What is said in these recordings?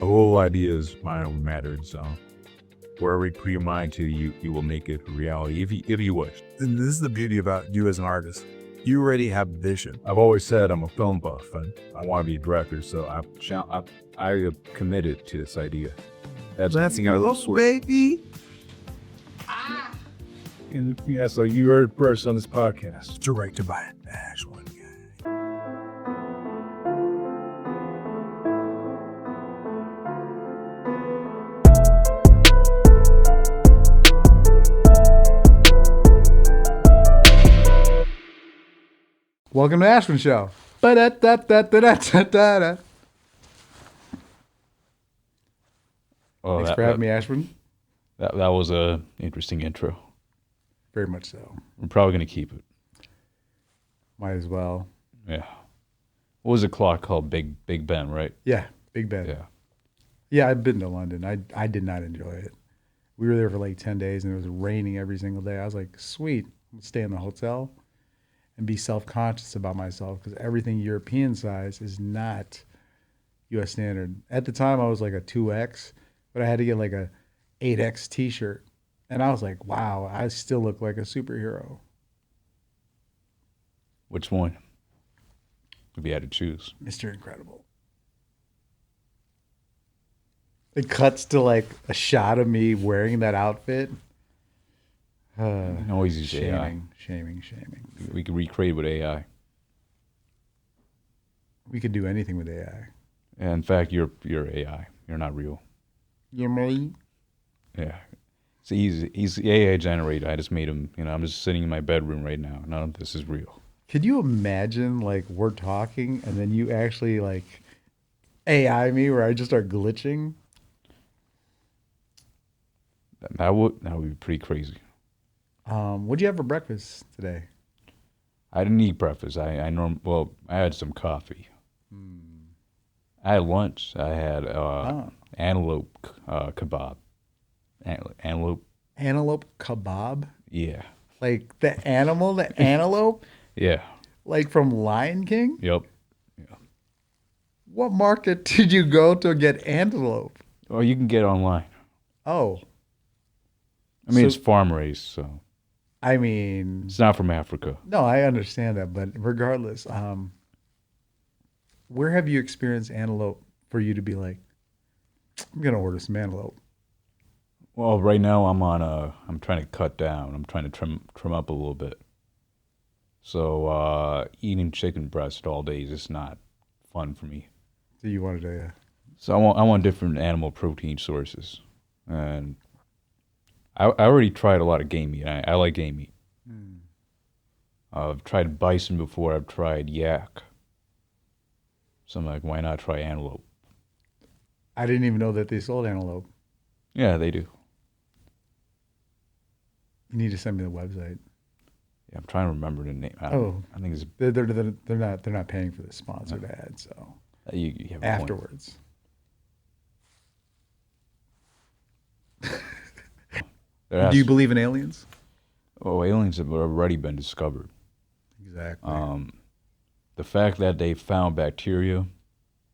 The whole idea is mind over matter. So wherever you put your mind to, you will make it a reality if you wish. And this is the beauty about you as an artist. You already have vision. I've always said I'm a film buff and I want to be a director, so I am committed to this idea. Let's go, baby. And, yeah, so you heard first on this podcast. Directed by Ashwin Gane. Welcome to Ashwin Show. Ba-da-da-da-da-da-da-da. Oh, Thanks for having me, Ashwin. That was a interesting intro. Very much so. We're probably going to keep it. Might as well. Yeah. What was the clock called? Big Ben, right? Yeah, Big Ben. Yeah. Yeah, I've been to London. I did not enjoy it. We were there for like 10 days and it was raining every single day. I was like, sweet, I'm stay in the hotel and be self-conscious about myself because everything European size is not U.S. standard. At the time, I was like a 2X, but I had to get like a 8X t-shirt. And I was like, wow, I still look like a superhero. Which one? If you had to choose. Mr. Incredible. It cuts to like a shot of me wearing that outfit. You can always use AI. Shaming. We could recreate with AI. We could do anything with AI. And in fact, you're AI. You're not real. You're me? Yeah. So he's AI generated. I just made him, I'm just sitting in my bedroom right now. None of this is real. Could you imagine like we're talking and then you actually like AI me where I just start glitching? That would be pretty crazy. What'd you have for breakfast today? I didn't eat breakfast. I had some coffee. I had lunch. I had antelope kebab. Antelope. Antelope kebab? Yeah. Like the animal, the antelope? Yeah. Like from Lion King? Yep. Yeah. What market did you go to get antelope? Well, you can get it online. Oh. I mean, So- it's farm raised, so I mean, it's not from Africa. no, I understand that, but regardless, where have you experienced antelope for you to be like, I'm gonna order some antelope? Well, right now I'm trying to cut down. I'm trying to trim up a little bit. So eating chicken breast all day is just not fun for me. So you wanted to, So I want different animal protein sources, and I already tried a lot of game meat. I like game meat. I've tried bison before. I've tried yak. So I'm like, why not try antelope? I didn't even know that they sold antelope. Yeah, they do. You need to send me the website. Yeah, I'm trying to remember the name. I think it's They're not paying for the sponsored ad, so you have a point. afterwards. Do you believe in aliens? Oh, aliens have already been discovered. Exactly. The fact that they found bacteria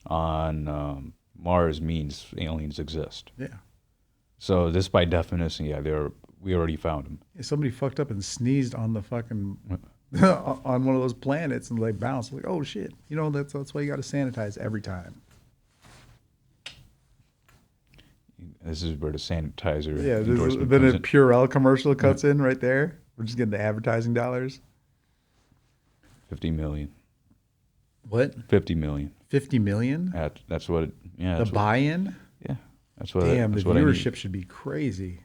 on Mars means aliens exist. Yeah. So this, by definition, we already found them. If somebody fucked up and sneezed on the fucking on one of those planets and like bounced, like, oh shit. You know, that's why you got to sanitize every time. This is where the sanitizer. Yeah. endorsement Then comes a in. Purell commercial cuts in right there. We're just getting the advertising dollars. 50 million. What? 50 million. 50 million? That's what it. Yeah. The That's what, buy-in? yeah. That's what. Damn, that's the what I need. viewership should be crazy.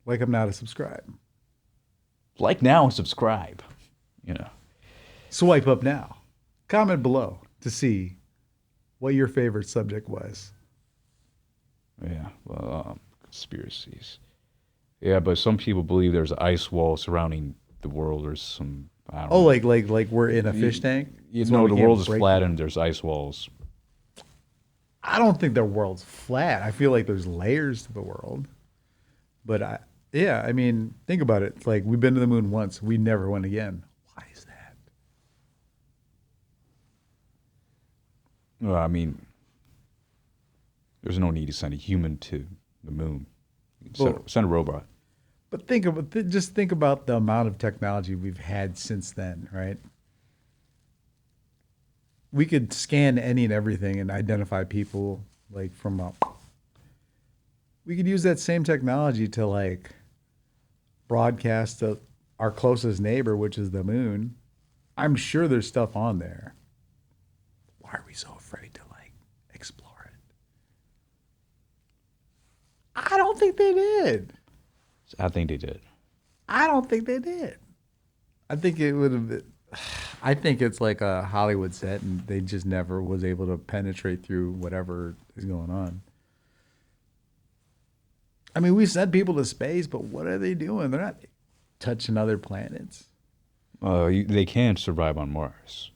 Like I'm not a subscribe. Like now and subscribe. Swipe up now. Comment below to see what your favorite subject was. Yeah. Well, conspiracies. Yeah, but some people believe there's an ice wall surrounding the world, or some. I don't know. Oh, like we're in a fish tank? You That's why know, we the can't world is break flat them. and there's ice walls. I don't think the world's flat. I feel like there's layers to the world. But I mean, think about it. It's like we've been to the moon once. We never went again. Why is that? Well, I mean, There's no need to send a human to the moon. Well- Send a robot. But just think about the amount of technology we've had since then, right? We could scan any and everything and identify people like from a. We could use that same technology to like broadcast to our closest neighbor, which is the moon. I'm sure there's stuff on there. Why are we so afraid to like explore it? I don't think they did. I think they did. I don't think they did. I think it would have been. I think it's like a Hollywood set, and they just never was able to penetrate through whatever is going on. I mean, we sent people to space, but what are they doing? They're not touching other planets. They can't survive on Mars.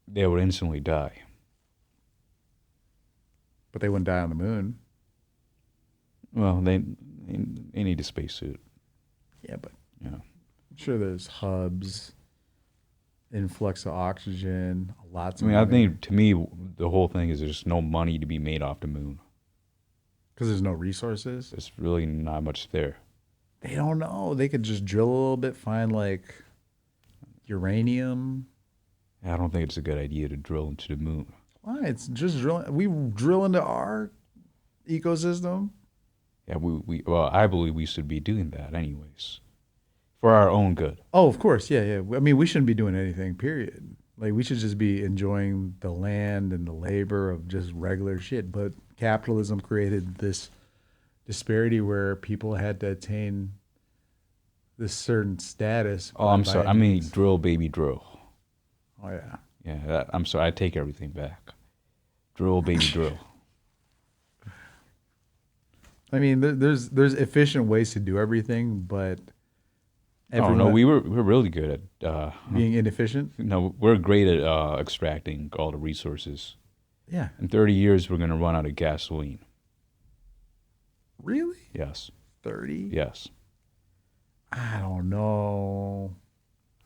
They would instantly die. But they wouldn't die on the moon. Well, they need a spacesuit. Yeah, but Yeah. I'm sure there's hubs, influx of oxygen, lots I of mean, I money. think to me the whole thing is there's no money to be made off the moon. Because there's no resources. There's really not much there. They don't know. They could just drill a little bit, find like uranium. I don't think it's a good idea to drill into the moon. Why? It's just drilling. We drill into our ecosystem. Yeah, well, I believe we should be doing that anyways, for our own good. Oh, of course. Yeah, yeah. I mean, we shouldn't be doing anything, period. Like, we should just be enjoying the land and the labor of just regular shit. But capitalism created this disparity where people had to attain this certain status. Oh, I'm by sorry. I any mean, means. drill, baby, drill. Oh, yeah. Yeah, I'm sorry. I take everything back. Drill, baby, drill. I mean, there's efficient ways to do everything, but Oh no, we're really good at. being inefficient. No, we're great at extracting all the resources. Yeah. In 30 years, we're going to run out of gasoline. Really? Yes. 30? Yes. I don't know.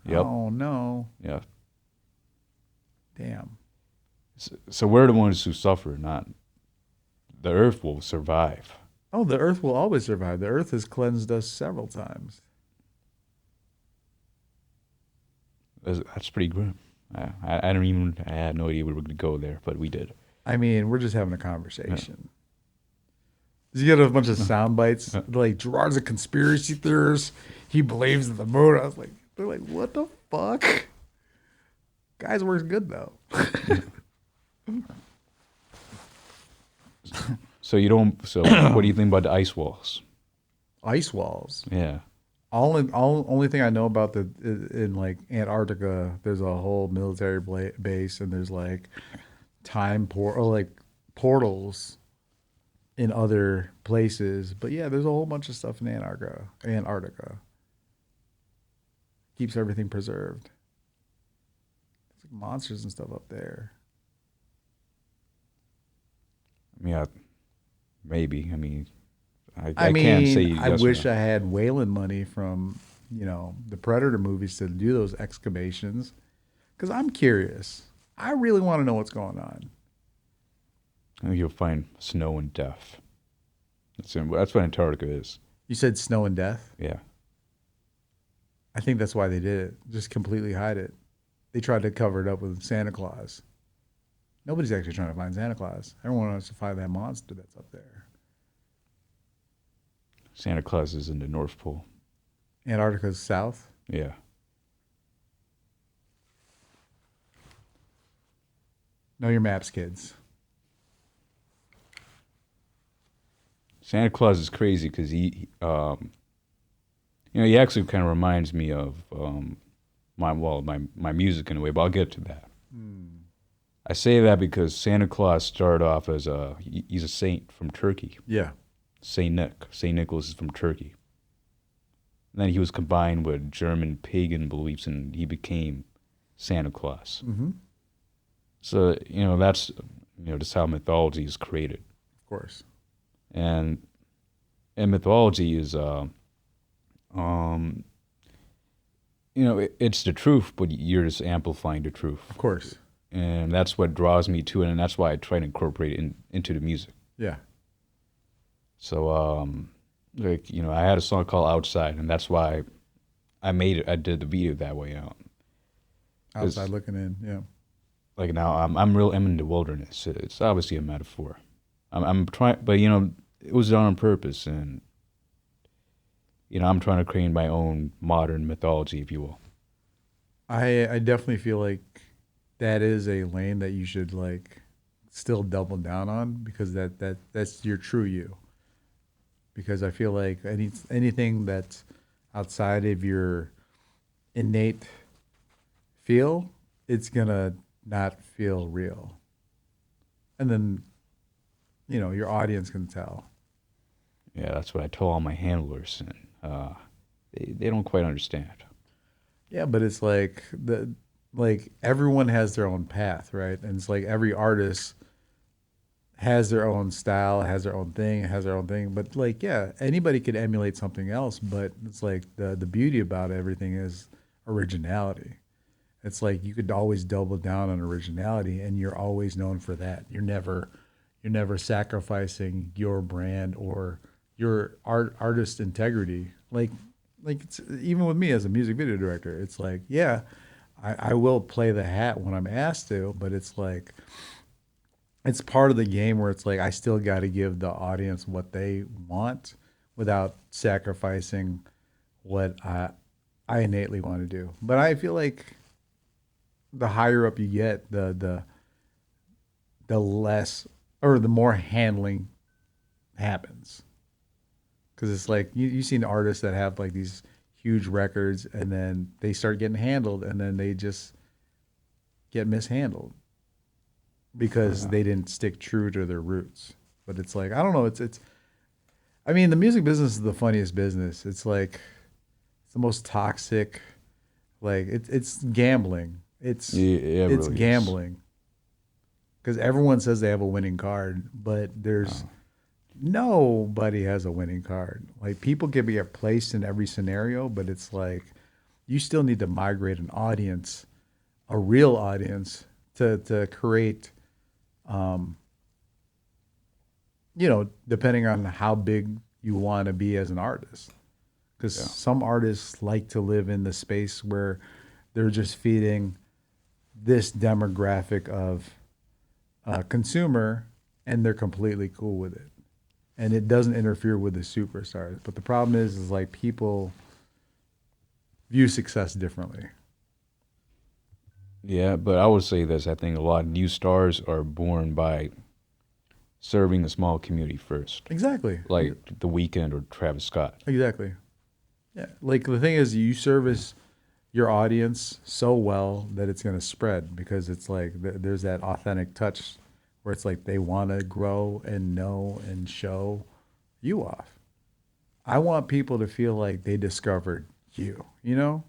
Yep. Oh, no. Yeah. Damn. So we're the ones who suffer, not the Earth will survive. Oh, the Earth will always survive. The Earth has cleansed us several times. That's pretty grim. I had no idea we were going to go there, but we did. I mean, we're just having a conversation. You get a bunch of sound bites. Like, Gerard's a conspiracy theorist. He believes in the moon. I was like, they're like, what the fuck? Guys works good, though. So what do you think about the ice walls? Ice walls. Yeah. Only thing I know about in like Antarctica, there's a whole military base, and there's like portals in other places. But yeah, there's a whole bunch of stuff in Antarctica. Keeps everything preserved. There's like monsters and stuff up there. Yeah. Maybe. I mean, I mean, can't say yes I or wish no. I had whaling money from, the Predator movies to do those excavations, because I'm curious. I really want to know what's going on. You'll find snow and death. That's what Antarctica is. You said snow and death. Yeah. I think that's why they did it. Just completely hide it. They tried to cover it up with Santa Claus. Nobody's actually trying to find Santa Claus. Everyone wants to find that monster that's up there. Santa Claus is in the North Pole. Antarctica's south. Yeah. Know your maps, kids. Santa Claus is crazy because he actually kind of reminds me of my music in a way, but I'll get to that. I say that because Santa Claus started off as he's a saint from Turkey. Yeah. Saint Nicholas is from Turkey. And then he was combined with German pagan beliefs, and he became Santa Claus. Mm-hmm. So that's just how mythology is created. Of course. And mythology is it's the truth, but you're just amplifying the truth. Of course. and that's what draws me to it, and that's why I try to incorporate it into the music. Yeah. So, like, you know, I had a song called Outside, and that's why I made it. I did the video that way out. Outside looking in. Yeah. Like now, I'm in the wilderness. It's obviously a metaphor. I'm trying, but you know, it was done on purpose, and you know, I'm trying to create my own modern mythology, if you will. I definitely feel like that is a lane that you should like still double down on, because that's your true you. Because I feel like anything that's outside of your innate feel, it's gonna not feel real. And then, you know, your audience can tell. Yeah, that's what I told all my handlers, and they don't quite understand. Yeah, but it's like everyone has their own path, right? And it's like every artist has their own style, has their own thing, has their own thing. But like, yeah, anybody could emulate something else, but it's like the beauty about everything is originality. It's like you could always double down on originality, and you're always known for that. You're never sacrificing your brand or your artist integrity. Like it's, even with me as a music video director, it's like, yeah, I will play the hat when I'm asked to, but it's like, it's part of the game where it's like I still got to give the audience what they want without sacrificing what I innately want to do. But I feel like the higher up you get, the less, or the more handling happens. Because it's like you've seen artists that have like these huge records, and then they start getting handled, and then they just get mishandled because they didn't stick true to their roots. But it's like, I don't know. It's. I mean, the music business is the funniest business. It's like it's the most toxic. Like it's gambling. It's really gambling. Because everyone says they have a winning card, but there's nobody has a winning card. Like, people can be placed in every scenario, but it's like you still need to migrate an audience, a real audience, to create, you know, depending on how big you want to be as an artist. Because some artists like to live in the space where they're just feeding this demographic of consumer, and they're completely cool with it, and it doesn't interfere with the superstars. But the problem is like people view success differently. Yeah, but I would say this. I think a lot of new stars are born by serving a small community first. Exactly. Like The Weeknd or Travis Scott. Exactly. Yeah. Like, the thing is, you service your audience so well that it's going to spread, because it's like there's that authentic touch where it's like they want to grow and know and show you off. I want people to feel like they discovered you, you know?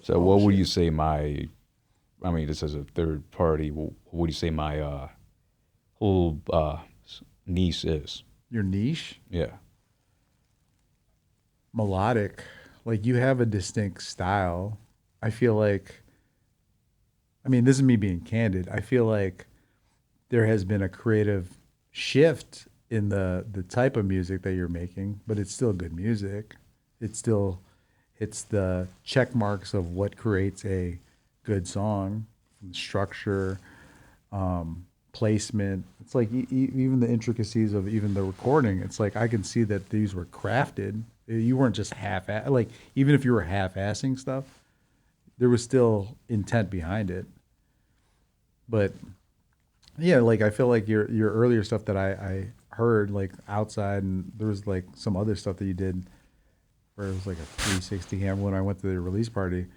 So what would you say I mean, this as a third party, what would you say my whole niche is? Your niche? Yeah. Melodic. Like, you have a distinct style. I feel like, I mean, this is me being candid. I feel like there has been a creative shift in the type of music that you're making, but it's still good music. It's the check marks of what creates a good song, from structure, placement. It's like even the intricacies of even the recording. It's like I can see that these were crafted. You weren't just like, even if you were half-assing stuff, there was still intent behind it. But yeah, like, I feel like your earlier stuff that I heard, like Outside, and there was like some other stuff that you did where it was like a 360 camera. When I went to the release party,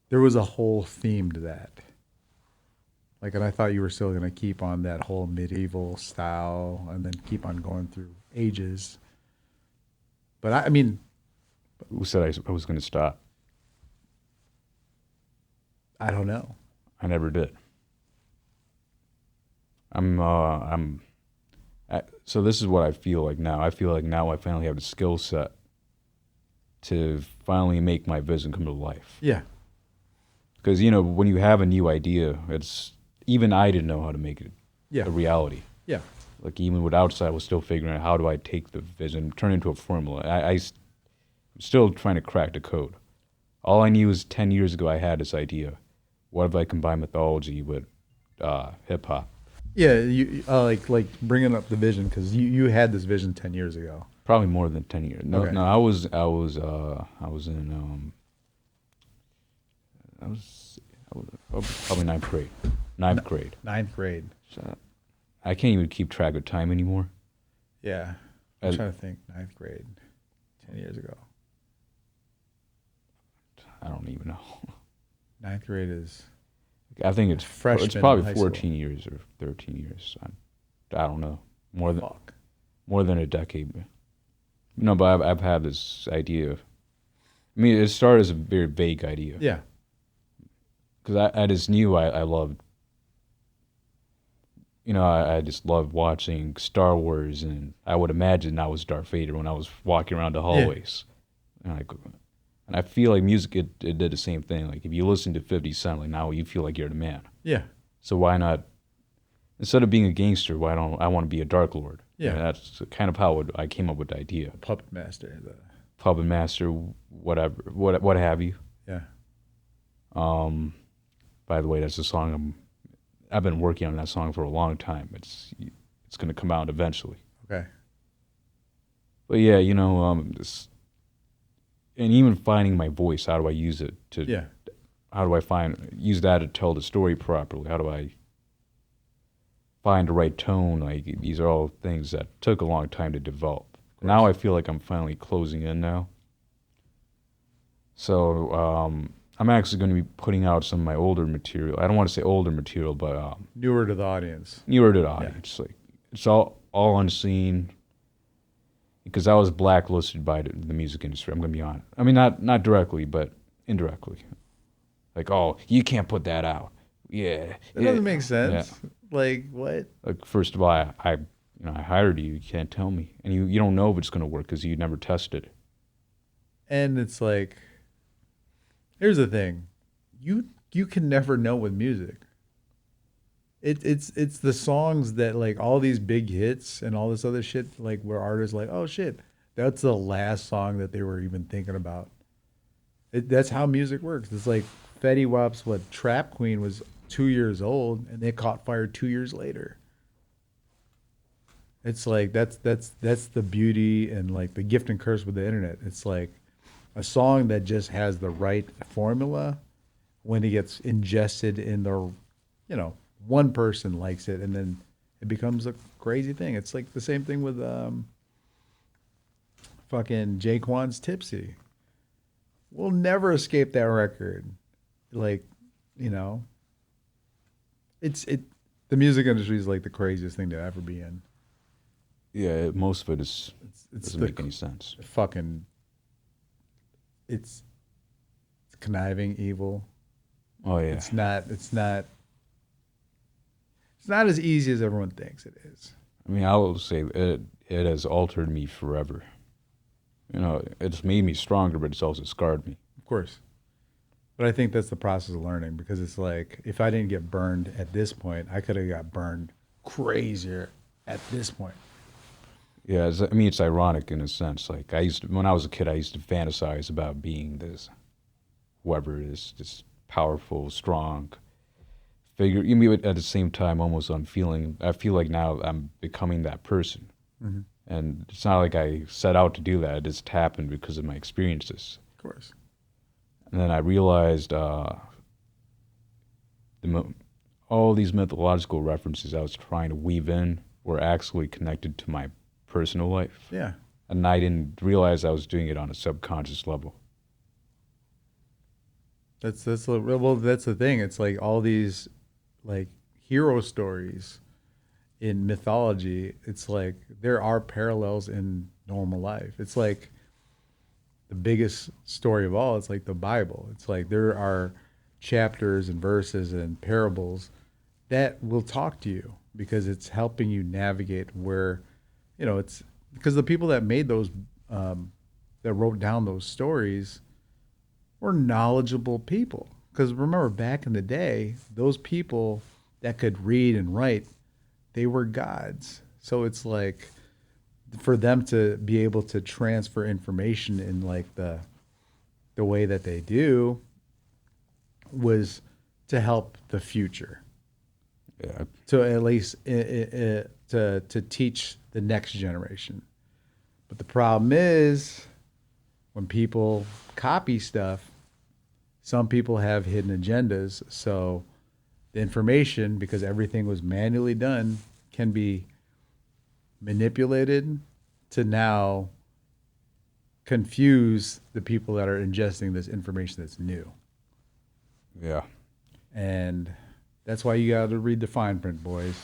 there was a whole theme to that. Like, and I thought you were still going to keep on that whole medieval style and then keep on going through ages. But I mean, Who said I was going to stop? I don't know. I never did. So this is what I feel like now. I feel like now I finally have the skill set to finally make my vision come to life. Yeah. Because, when you have a new idea, even I didn't know how to make it Yeah. a reality. Yeah. Like, even with outside, I was still figuring out how do I take the vision, turn it into a formula. I'm still trying to crack the code. All I knew is 10 years ago I had this idea. What if I combine mythology with hip hop? Yeah, you like bringing up the vision because you had this vision 10 years ago. Probably more than 10 years. No, Okay. no, I was in I was probably ninth grade. Ninth grade. Ninth grade. So I can't even keep track of time anymore. Yeah. I'm trying to think. Ninth grade, 10 years ago. I don't even know. Ninth grade is. I think it's Freshman It's probably in high 14 years or 13 years. I don't know. More than a decade. No, but I've had this idea. I mean, it started as a very vague idea. Yeah. Because I just knew I loved. I just loved watching Star Wars, and I would imagine I was Darth Vader when I was walking around the hallways. Yeah. And I feel like music, it did the same thing. Like, if you listen to 50 Cent, like, now you feel like you're the man. Yeah. So why not, instead of being a gangster, why don't I want to be a Dark Lord? Yeah. And that's kind of how I came up with the idea. Puppet master. Puppet master, whatever, what have you. Yeah. By the way, that's a song I've been working on that song for a long time. It's going to come out eventually. Okay. But yeah, and even finding my voice, how do I use it to? Yeah. How do I use that to tell the story properly? How do I find the right tone? Like, these are all things that took a long time to develop. Now I feel like I'm finally closing in now. So I'm actually going to be putting out some of my older material. I don't want to say older material, but newer to the audience. Newer to the audience. Yeah. Like, it's all unseen. Because I was blacklisted by the music industry. I'm going to be honest. I mean, not directly, but indirectly. Like, oh, you can't put that out. Yeah. That doesn't make sense. Yeah. Like, what? Like, first of all, I hired you. You can't tell me. And you don't know if it's going to work because you never tested. And it's like, here's the thing. You can never know with music. It's the songs that, like, all these big hits and all this other shit, like, where artists like, oh shit, that's the last song that they were even thinking about. That's how music works. It's like Fetty Wap's Trap Queen was 2 years old and they caught fire 2 years later. It's like that's the beauty and, like, the gift and curse with the internet. It's like a song that just has the right formula, when it gets ingested in the, one person likes it, and then it becomes a crazy thing. It's like the same thing with fucking Jaquan's Tipsy. We'll never escape that record. Like, the music industry is like the craziest thing to ever be in. Yeah, most of it doesn't make any sense. It's conniving, evil. Oh yeah. It's not as easy as everyone thinks it is. I mean, I will say it has altered me forever. It's made me stronger, but it's also scarred me. Of course. But I think that's the process of learning, because it's like, if I didn't get burned at this point, I could have got burned crazier at this point. Yeah, I mean, it's ironic in a sense. Like, when I was a kid, I used to fantasize about being this, whoever it is, this powerful, strong figure. You mean, at the same time, almost I feel like now I'm becoming that person. Mm-hmm. And it's not like I set out to do that. It just happened because of my experiences. Of course. And then I realized all these mythological references I was trying to weave in were actually connected to my personal life. Yeah. And I didn't realize I was doing it on a subconscious level. That's the thing. It's like all these, like, hero stories in mythology. It's like there are parallels in normal life. It's like the biggest story of all. It's like the Bible. It's like there are chapters and verses and parables that will talk to you, because it's helping you navigate where, it's because the people that made those, that wrote down those stories, were knowledgeable people. because remember back in the day, those people that could read and write, they were gods. So it's like for them to be able to transfer information in like the way that they do was to help the future. Yeah. To at least to teach the next generation. But the problem is when people copy stuff, some people have hidden agendas. So the information, because everything was manually done, can be manipulated to now confuse the people that are ingesting this information that's new. Yeah. And that's why you got to read the fine print, boys.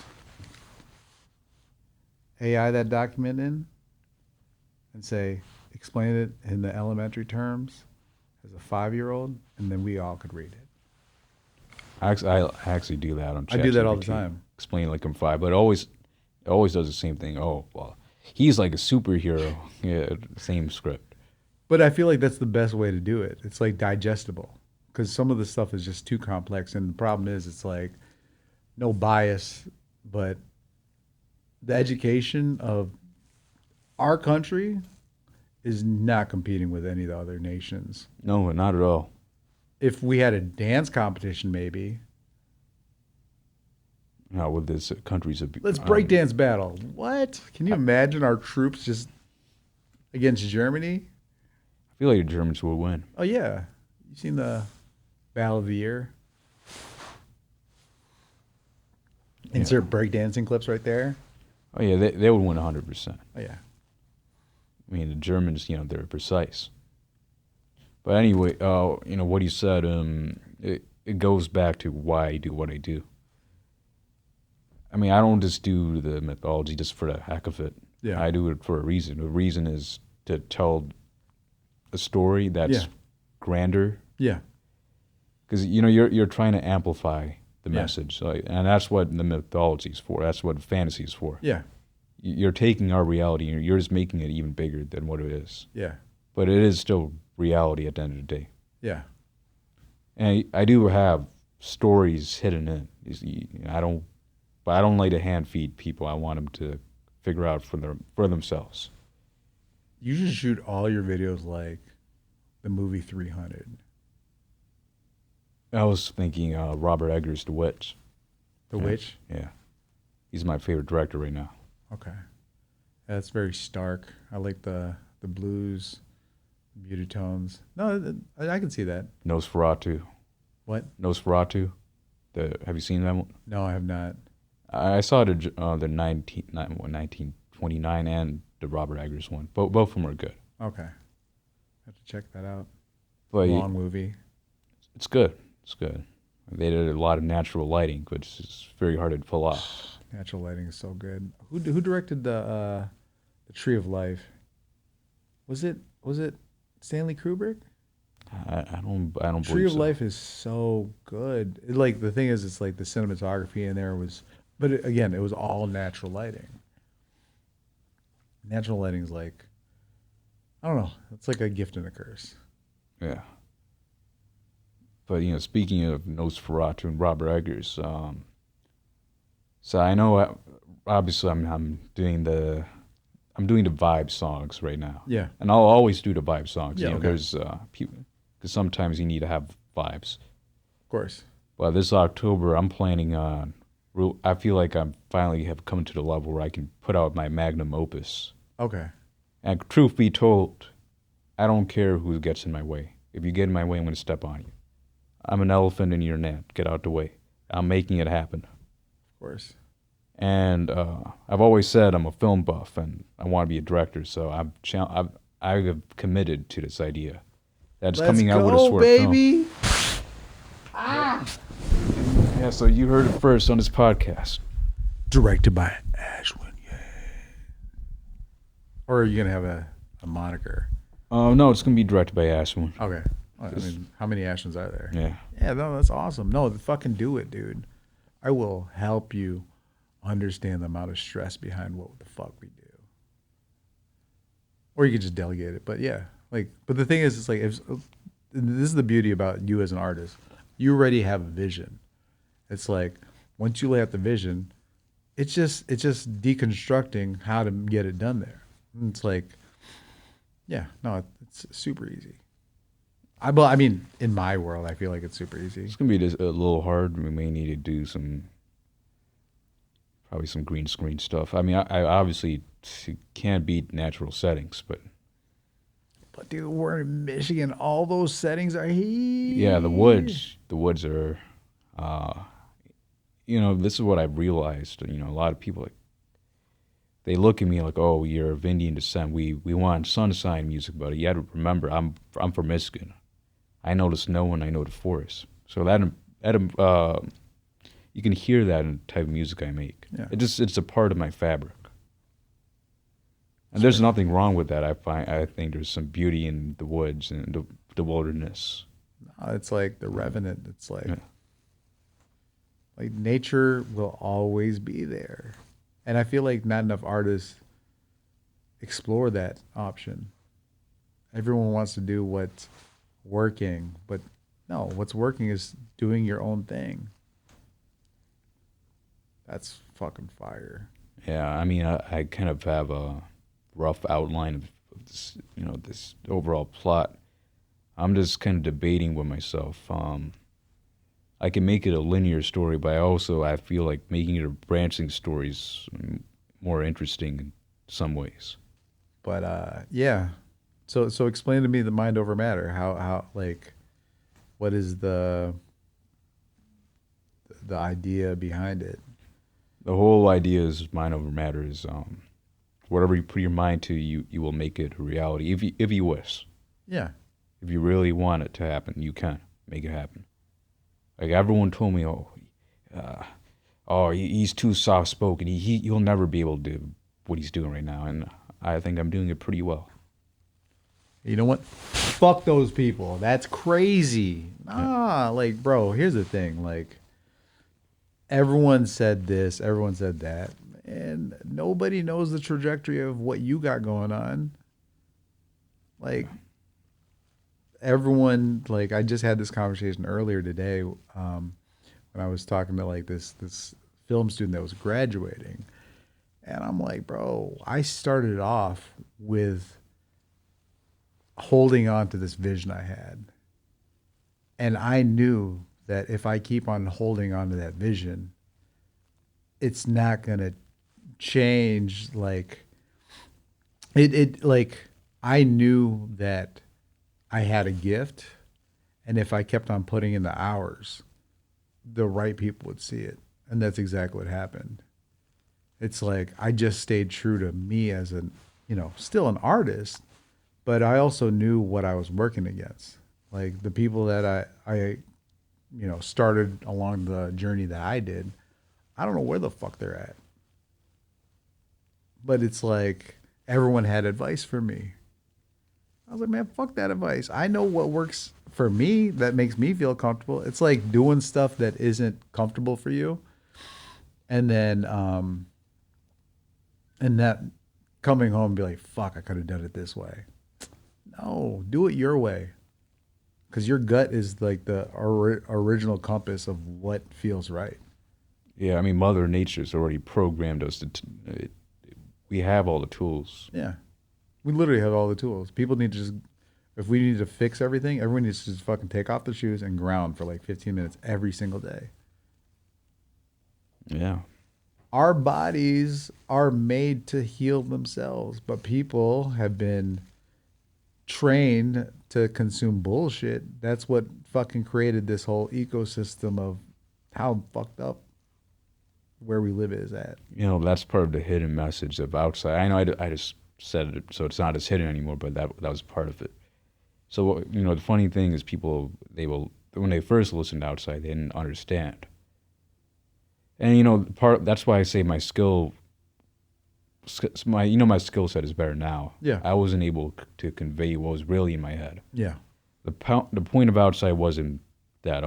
AI that document in and say, explain it in the elementary terms as a 5-year-old, and then we all could read it. I actually do that on ChatGPT. I do that all the time. Explain like I'm 5, but it always does the same thing. Oh, well, he's like a superhero. Yeah, same script. But I feel like that's the best way to do it. It's like digestible. Because some of the stuff is just too complex. And the problem is it's like no bias, but the education of our country is not competing with any of the other nations. No, not at all. If we had a dance competition, maybe. No, with this country's Let's break dance battle. What? Can you imagine our troops just against Germany? I feel like the Germans will win. Oh, yeah. You seen the Battle of the Year? Yeah. Insert breakdancing clips right there. Oh, yeah, they would win 100%. Oh, yeah. I mean, the Germans, they're precise. But anyway, what you said, it goes back to why I do what I do. I mean, I don't just do the mythology just for the heck of it. Yeah. I do it for a reason. The reason is to tell a story that's grander. Yeah. Because, you're trying to amplify the Yeah. message. And that's what the mythology is for. That's what fantasy is for. Yeah. You're taking our reality and you're just making it even bigger than what it is. Yeah. But it is still reality at the end of the day. Yeah. And I do have stories hidden in. I don't like to hand feed people. I want them to figure out for themselves. You should shoot all your videos like the movie 300. I was thinking Robert Eggers' The Witch. The Witch? Yeah. He's my favorite director right now. Okay. That's very stark. I like the blues, beauty tones. No, I can see that. Nosferatu. What? Nosferatu. Have you seen that one? No, I have not. I saw the 1929 and the Robert Eggers one. Both of them are good. Okay. I have to check that out. But Long movie. It's good. It's good. They did a lot of natural lighting, which is very hard to pull off. Natural lighting is so good. Who directed the Tree of Life? Was it Stanley Kubrick? I don't believe Tree of so. Life is so good. Like the thing is, it's like the cinematography in there was, but again, it was all natural lighting. Natural lighting is like, I don't know. It's like a gift and a curse. Yeah. But speaking of Nosferatu and Robert Eggers, so I know obviously I'm doing the vibe songs right now. Yeah. And I'll always do the vibe songs. Yeah, okay. There's people, because sometimes you need to have vibes. Of course. But this October, I'm planning on. I feel like I'm finally have come to the level where I can put out my magnum opus. Okay. And truth be told, I don't care who gets in my way. If you get in my way, I'm going to step on you. I'm an elephant in your net. Get out the way. I'm making it happen. Of course. And I've always said I'm a film buff and I want to be a director. So I've committed to this idea. That's coming out with a short baby. film. Yeah, so you heard it first on this podcast. Directed by Ashwin Gane. Or are you gonna have a moniker? No, it's going to be directed by Ashwin. Okay. I mean, how many Ashwins are there? Yeah. Yeah, no, that's awesome. No, fucking do it, dude. I will help you understand the amount of stress behind what the fuck we do. Or you could just delegate it. But yeah, but the thing is, it's like, this is the beauty about you as an artist. You already have a vision. It's like once you lay out the vision, it's just deconstructing how to get it done there. And it's like, yeah, no, it's super easy. I mean, in my world, I feel like it's super easy. It's gonna be just a little hard. We may need to do probably some green screen stuff. I mean, I obviously can't beat natural settings, but Dude, we're in Michigan. All those settings are here. yeah, the woods are, this is what I've realized. A lot of people they look at me like, oh, you're of Indian descent. We want sun sign music, but you got to remember, I'm from Michigan. I know the snow and I know the forest. So that you can hear that in the type of music I make. Yeah. It's a part of my fabric. And there's nothing wrong with that. I think there's some beauty in the woods and the wilderness. It's like the Revenant. It's like nature will always be there. And I feel like not enough artists explore that option. Everyone wants to do what's working, but no, what's working is doing your own thing. That's fucking fire. Yeah, I mean, I kind of have a rough outline of this, this overall plot. I'm just kind of debating with myself. I can make it a linear story, but I feel like making it a branching story is more interesting in some ways. But yeah. So explain to me the mind over matter. How like what is the idea behind it? The whole idea is mind over matter is whatever you put your mind to, you will make it a reality if you wish. Yeah. If you really want it to happen, you can make it happen. Like everyone told me, he's too soft spoken. He'll never be able to do what he's doing right now, and I think I'm doing it pretty well. You know what? Fuck those people. That's crazy. Like, bro, here's the thing. Like, everyone said this, everyone said that, and nobody knows the trajectory of what you got going on. Like, everyone, like, I just had this conversation earlier today when I was talking to, like, this film student that was graduating. And I'm like, bro, I started off with holding on to this vision I had. And I knew that if I keep on holding on to that vision, it's not going to change. Like I knew that I had a gift, and if I kept on putting in the hours, the right people would see it. And that's exactly what happened. It's like I just stayed true to me as still an artist, but I also knew what I was working against. Like the people that I started along the journey that I did, I don't know where the fuck they're at. But it's like everyone had advice for me. I was like, man, fuck that advice. I know what works for me that makes me feel comfortable. It's like doing stuff that isn't comfortable for you. And then and that coming home and be like, fuck, I could have done it this way. No, do it your way. Because your gut is like the original compass of what feels right. Yeah, I mean, Mother Nature's already programmed us we have all the tools. Yeah. We literally have all the tools. People need to just, if we need to fix everything, everyone needs to just fucking take off their shoes and ground for like 15 minutes every single day. Yeah. Our bodies are made to heal themselves, but people have been trained to consume bullshit. That's what fucking created this whole ecosystem of how fucked up where we live is at. That's part of the hidden message of outside. I know I just said it, so it's not as hidden anymore, but that was part of it. So, the funny thing is people, when they first listened to outside, they didn't understand. And, that's why I say my skill set is better now. Yeah. I wasn't able to convey what was really in my head. Yeah. The point of outside wasn't that,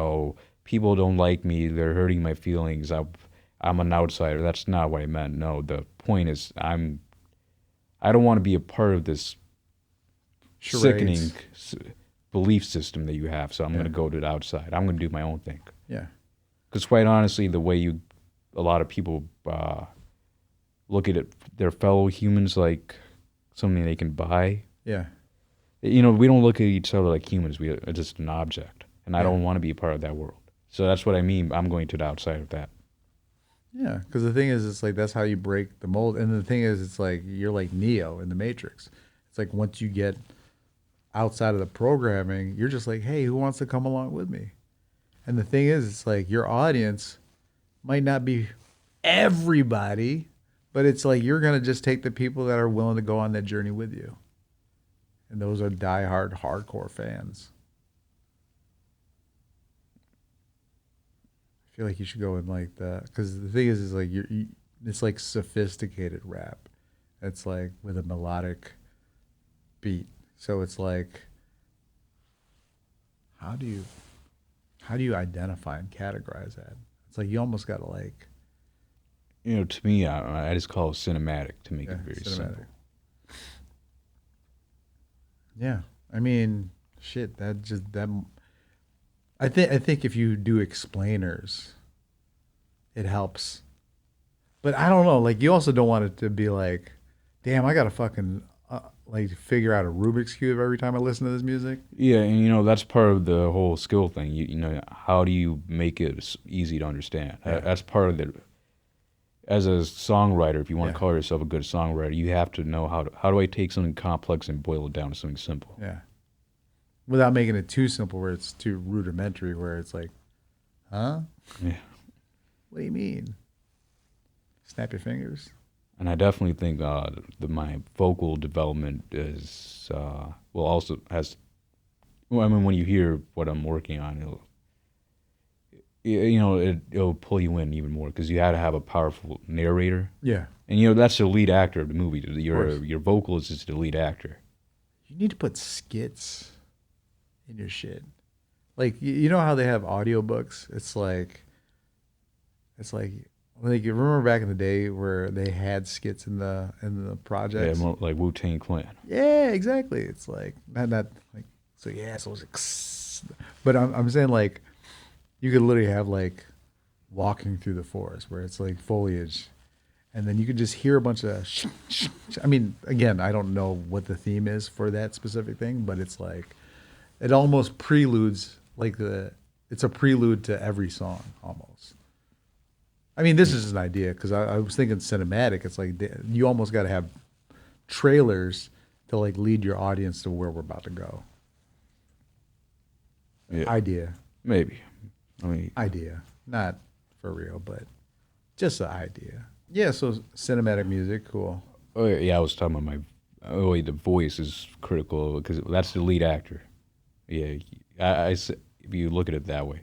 people don't like me, they're hurting my feelings, I'm an outsider. That's not what I meant. No, the point is I don't want to be a part of this Charades. sickening belief system that you have. So I'm Yeah. going to go to the outside. I'm going to do my own thing. Yeah. Because quite honestly, the way a lot of people look at it, their fellow humans like something they can buy. Yeah. You know, we don't look at each other like humans. We are just an object. And I Yeah. don't want to be a part of that world. So that's what I mean. I'm going to the outside of that. Yeah, because the thing is, it's like that's how you break the mold. And the thing is, it's like you're like Neo in the Matrix. It's like once you get outside of the programming, you're just like, hey, who wants to come along with me? And the thing is, it's like your audience might not be everybody, but it's like you're going to just take the people that are willing to go on that journey with you. And those are diehard, hardcore fans. I feel like you should go in like that, because the thing is like it's like sophisticated rap. It's like with a melodic beat. So it's like, how do you identify and categorize that? It's like you almost gotta like, You know, to me, I just call it cinematic to make yeah, it very cinematic. simple. Yeah, I mean, shit. I think if you do explainers, it helps. But I don't know. Like, you also don't want it to be like, damn, I gotta fucking like figure out a Rubik's cube every time I listen to this music. Yeah, and you know that's part of the whole skill thing. You know, how do you make it easy to understand? Yeah. That's part of the. As a songwriter, if you want Yeah. to call yourself a good songwriter, you have to know how do I take something complex and boil it down to something simple. Yeah. Without making it too simple, where it's too rudimentary, where it's like, huh? Yeah. What do you mean? Snap your fingers. And I definitely think my vocal development is also has. Well, I mean, when you hear what I'm working on, it'll pull you in even more because you had to have a powerful narrator, Yeah. and you know that's the lead actor of the movie. course. Your vocal is just the lead actor. You need to put skits in your shit. Like, you know how they have audiobooks? It's like you remember back in the day where they had skits in the Yeah, projects? more like Wu-Tang Clan. Yeah, exactly. It's like not like, so yeah, so it's like, but I'm saying like you could literally have like walking through the forest where it's like foliage, and then you could just hear a bunch of I mean, again, I don't know what the theme is for that specific thing, but it's like it almost preludes like it's a prelude to every song almost. I mean, this is an idea because I was thinking cinematic. It's like you almost got to have trailers to like lead your audience to where we're about to go. Yeah, Idea, maybe. I mean, idea, not for real, but just an idea. Yeah, so cinematic music, cool. oh yeah, I was talking about the voice is critical because that's the lead actor. Yeah, if you look at it that way,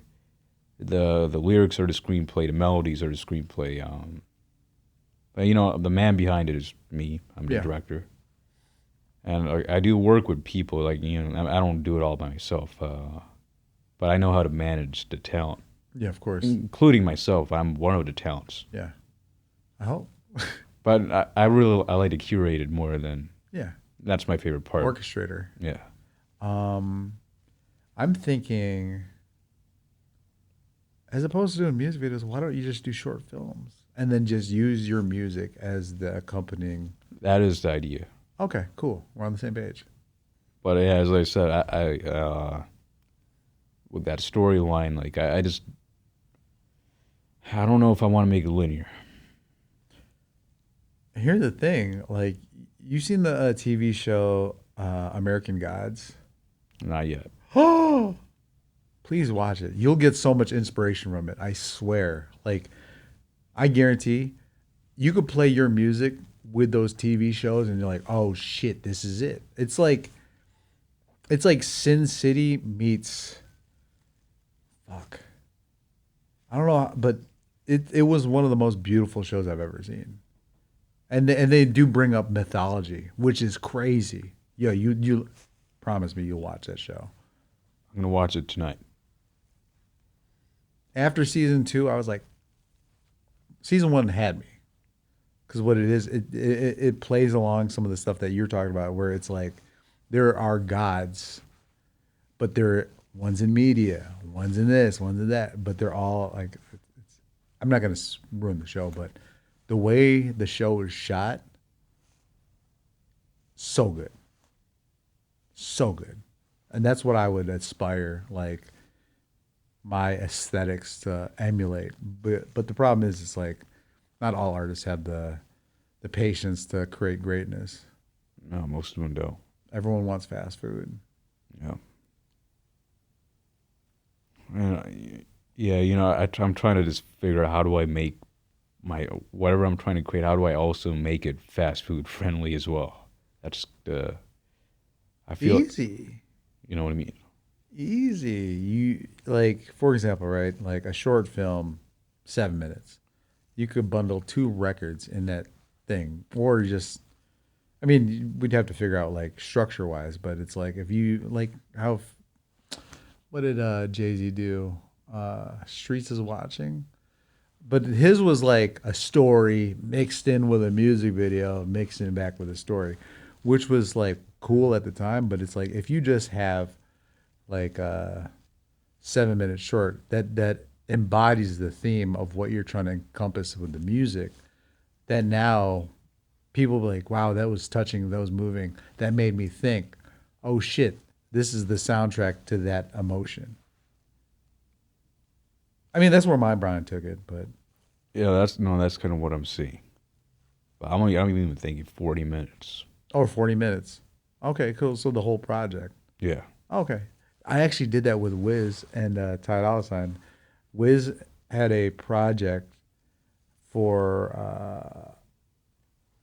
the lyrics are the screenplay, the melodies are the screenplay. But you know, the man behind it is me. I'm the Yeah. director, and I do work with people. Like, you know, I don't do it all by myself, but I know how to manage the talent, Yeah, of course. including myself. I'm one of the talents, Yeah, I hope. but I like to curate it more than Yeah, that's my favorite part. orchestrator. Yeah. I'm thinking, as opposed to doing music videos, why don't you just do short films and then just use your music as the accompanying? That is the idea. Okay, cool. We're on the same page. But yeah, as I said, I with that storyline, like I don't know if I want to make it linear. Here's the thing, like, you seen the TV show American Gods? Not yet. Oh, please watch it. You'll get so much inspiration from it. I swear. Like, I guarantee you could play your music with those TV shows and you're like, oh shit, this is it. It's like Sin City meets, fuck, I don't know, but it was one of the most beautiful shows I've ever seen. And they do bring up mythology, which is crazy. Yeah, you promise me you'll watch that show. I'm gonna watch it tonight. After season 2, I was like, season 1 had me, because what it is, it plays along some of the stuff that you're talking about, where it's like there are gods, but they're one's in media, one's in this, one's in that, but they're all like, I'm not going to ruin the show, but the way the show was shot, so good. So good. And that's what I would aspire, like, my aesthetics to emulate. But the problem is, it's like, not all artists have the patience to create greatness. No, most of them don't. Everyone wants fast food. Yeah. And yeah, you know, I'm trying to just figure out how do I make my whatever I'm trying to create. How do I also make it fast food friendly as well? That's I feel Easy. You know what I mean? Easy. You, like, for example, right? Like a short film, 7 minutes. You could bundle 2 records in that thing, or just, I mean, we'd have to figure out like structure wise, but it's like, if you like how, what did Jay-Z do? Streets is Watching. But his was like a story mixed in with a music video, mixed in back with a story, which was like cool at the time. But it's like, if you just have like a 7 minute short that embodies the theme of what you're trying to encompass with the music, that now people be like, wow, that was touching, that was moving, that made me think, oh shit, this is the soundtrack to that emotion. I mean, that's where my Brian took it, but Yeah, that's kind of what I'm seeing. But I'm even thinking 40 minutes. oh, 40 minutes. Okay, cool. So the whole project. Yeah. Okay. I actually did that with Wiz and Ty Dolla $ign. Wiz had a project for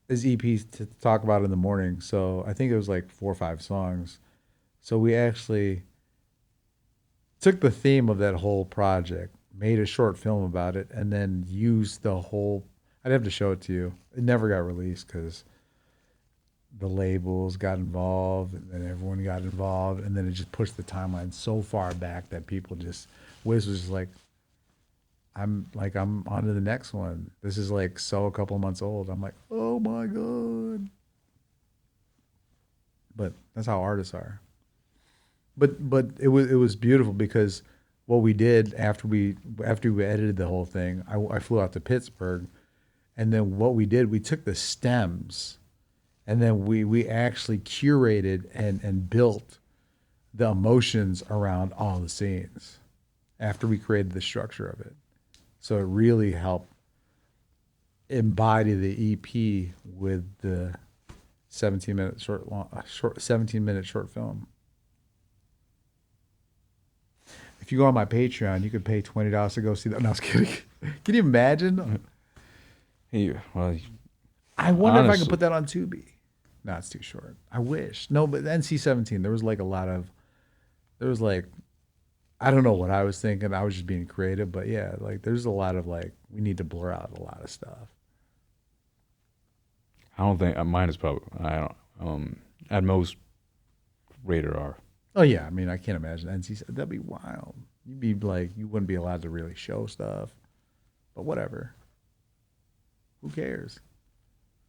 his EP to talk about in the morning. So I think it was like 4 or 5 songs. So we actually took the theme of that whole project, made a short film about it, and then used the whole. I'd have to show it to you. It never got released because the labels got involved, and then everyone got involved, and then it just pushed the timeline so far back that people just, Wiz was just like, I'm on to the next one. This is like so a couple months old. I'm like, oh my God. But that's how artists are. But it was beautiful because what we did after we edited the whole thing, I flew out to Pittsburgh, and then what we did, we took the stems, and then we actually curated and built the emotions around all the scenes after we created the structure of it. So it really helped embody the EP with the 17-minute short film. If you go on my Patreon, you could pay $20 to go see that. No, I was kidding. Can you imagine? Hey, well, I wonder if I honestly, could put that on Tubi. No, it's too short. I wish. No, but NC-17, there was like I don't know what I was thinking. I was just being creative, but yeah, like there's a lot of like, we need to blur out a lot of stuff. I don't think mine is probably. I don't. At most, rated R. Oh yeah, I mean, I can't imagine NC. That'd be wild. You'd be like, you wouldn't be allowed to really show stuff, but whatever. Who cares?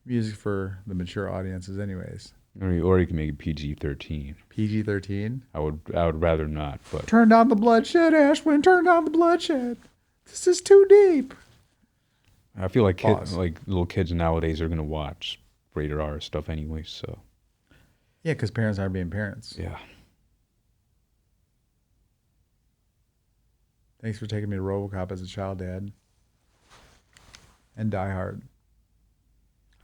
Music for the mature audiences, anyways. Or you can make it PG-13. PG-13. I would rather not, but Turn down the bloodshed, Ashwin. Turn down the bloodshed. This is too deep. I feel like Pause. little kids nowadays are gonna watch rated R stuff anyway. So Yeah, because parents aren't being parents. yeah. Thanks for taking me to RoboCop as a child, Dad. And Die Hard.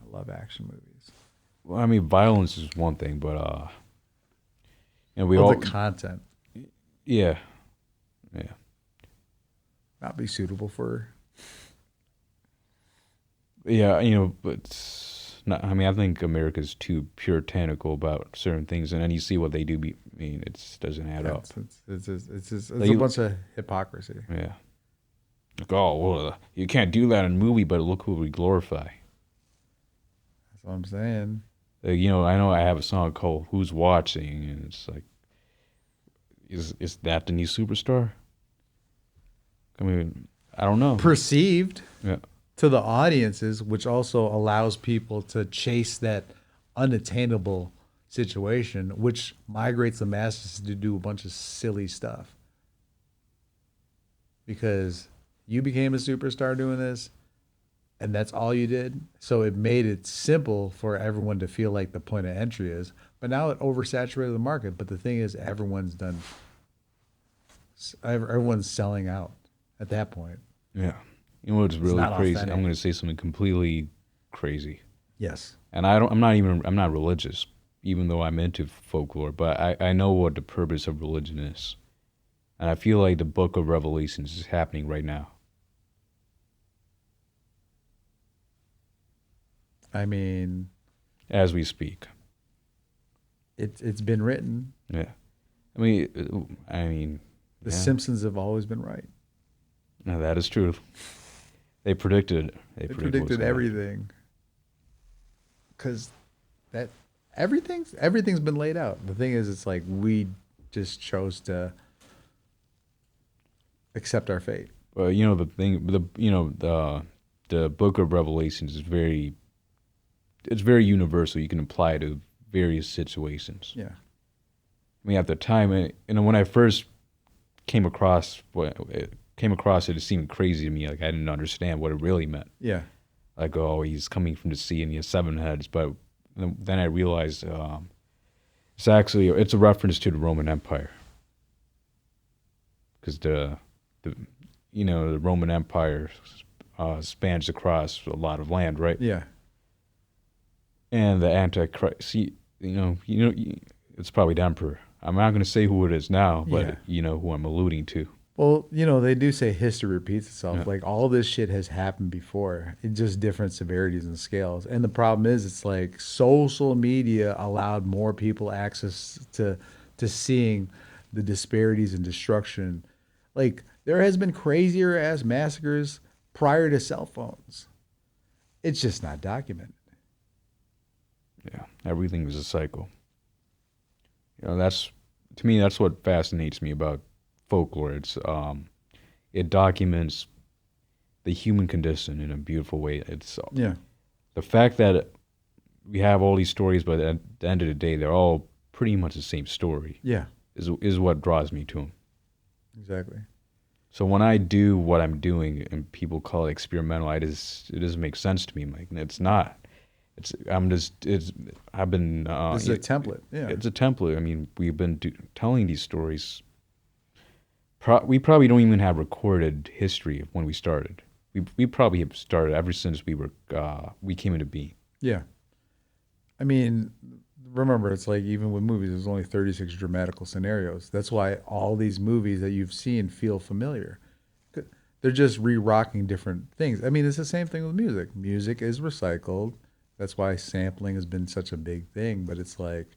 I love action movies. Well, I mean, violence is one thing, but we Well, all the content yeah. not be suitable for. Yeah, but not, I mean, I think America's too puritanical about certain things, and then you see what they do. I mean, it doesn't add up. It's Like a bunch of hypocrisy. Yeah. Like, oh, well, you can't do that in a movie, but look who we glorify. That's what I'm saying. Like, I know I have a song called "Who's Watching," and it's like, is that the new superstar? I mean, I don't know. Perceived Yeah. to the audiences, which also allows people to chase that unattainable situation, which migrates the masses to do a bunch of silly stuff. Because you became a superstar doing this, and that's all you did. So it made it simple for everyone to feel like the point of entry is. But now it oversaturated the market. But the thing is, everyone's selling out at that point. Yeah. You know what's really not crazy? authentic. I'm going to say something completely crazy. Yes. And I'm not religious, even though I'm into folklore, but I know what the purpose of religion is. And I feel like the book of Revelations is happening right now. I mean, As we speak. it's been written. Yeah. I mean, The yeah. Simpsons have always been right. No, that is true. They predicted. They what's predicted gonna happen. everything. Because that everything's been laid out. The thing is, it's like we just chose to accept our fate. Well, you know the book of Revelations is very universal. You can apply it to various situations. Yeah. I mean, at the time, when I first came across it seemed crazy to me. Like, I didn't understand what it really meant. Yeah. Like, oh, he's coming from the sea and he has 7 heads. But then I realized it's a reference to the Roman Empire, because the Roman Empire spans across a lot of land, right? Yeah. And the Antichrist, it's probably the emperor. I'm not going to say who it is now, but Yeah. you know who I'm alluding to. Well, they do say history repeats itself. Yeah. Like, all this shit has happened before. It's just different severities and scales. And the problem is, it's like social media allowed more people access to seeing the disparities and destruction. Like, there has been crazier ass massacres prior to cell phones. It's just not documented. Yeah, everything is a cycle. To me, that's what fascinates me about folklore. It documents the human condition in a beautiful way. It's Yeah. the fact that we have all these stories, but at the end of the day, they're all pretty much the same story. Yeah. Is what draws me to them. Exactly. So when I do what I'm doing and people call it experimental, it doesn't make sense to me. I'm like, it's not. I've been. This is a template. Yeah. It's a template. I mean, we've been telling these stories. We probably don't even have recorded history of when we started. We probably have started ever since we came into being. Yeah. I mean, remember, it's like, even with movies, there's only 36 dramatical scenarios. That's why all these movies that you've seen feel familiar. They're just re-rocking different things. I mean, it's the same thing with music. Music is recycled. That's why sampling has been such a big thing. But it's like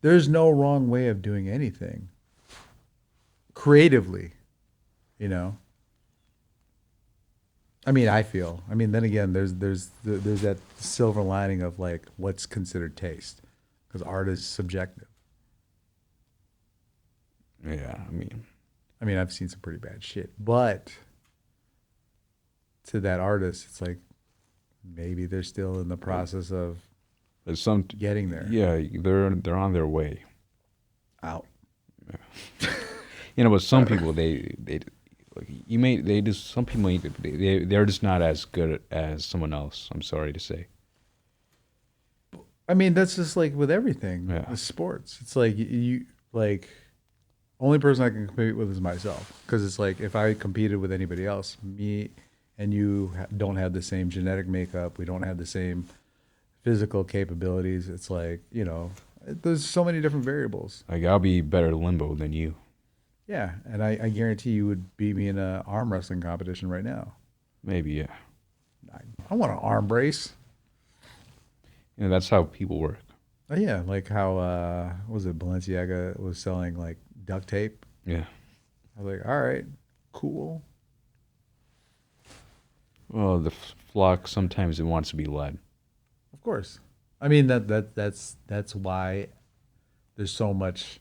there's no wrong way of doing anything creatively, I mean, then again, there's that silver lining of, like, what's considered taste, because art is subjective. Yeah, I mean, I've seen some pretty bad shit, but to that artist, it's like, maybe they're still in the process of there's some getting there. Yeah, they're on their way Out. But some people some people they're just not as good as someone else. I'm sorry to say. I mean, that's just like with everything. Yeah. With sports, it's like you like, only person I can compete with is myself, because it's like, if I competed with anybody else, me and you don't have the same genetic makeup. We don't have the same physical capabilities. It's like, there's so many different variables. Like, I'll be better at limbo than you. Yeah, and I guarantee you would beat me in an arm wrestling competition right now. Maybe, yeah. I want an arm brace. That's how people work. Oh yeah, like how what was it, Balenciaga was selling, like, duct tape. Yeah. I was like, all right, cool. Well, the flock sometimes it wants to be led. Of course. I mean, that's why there's so much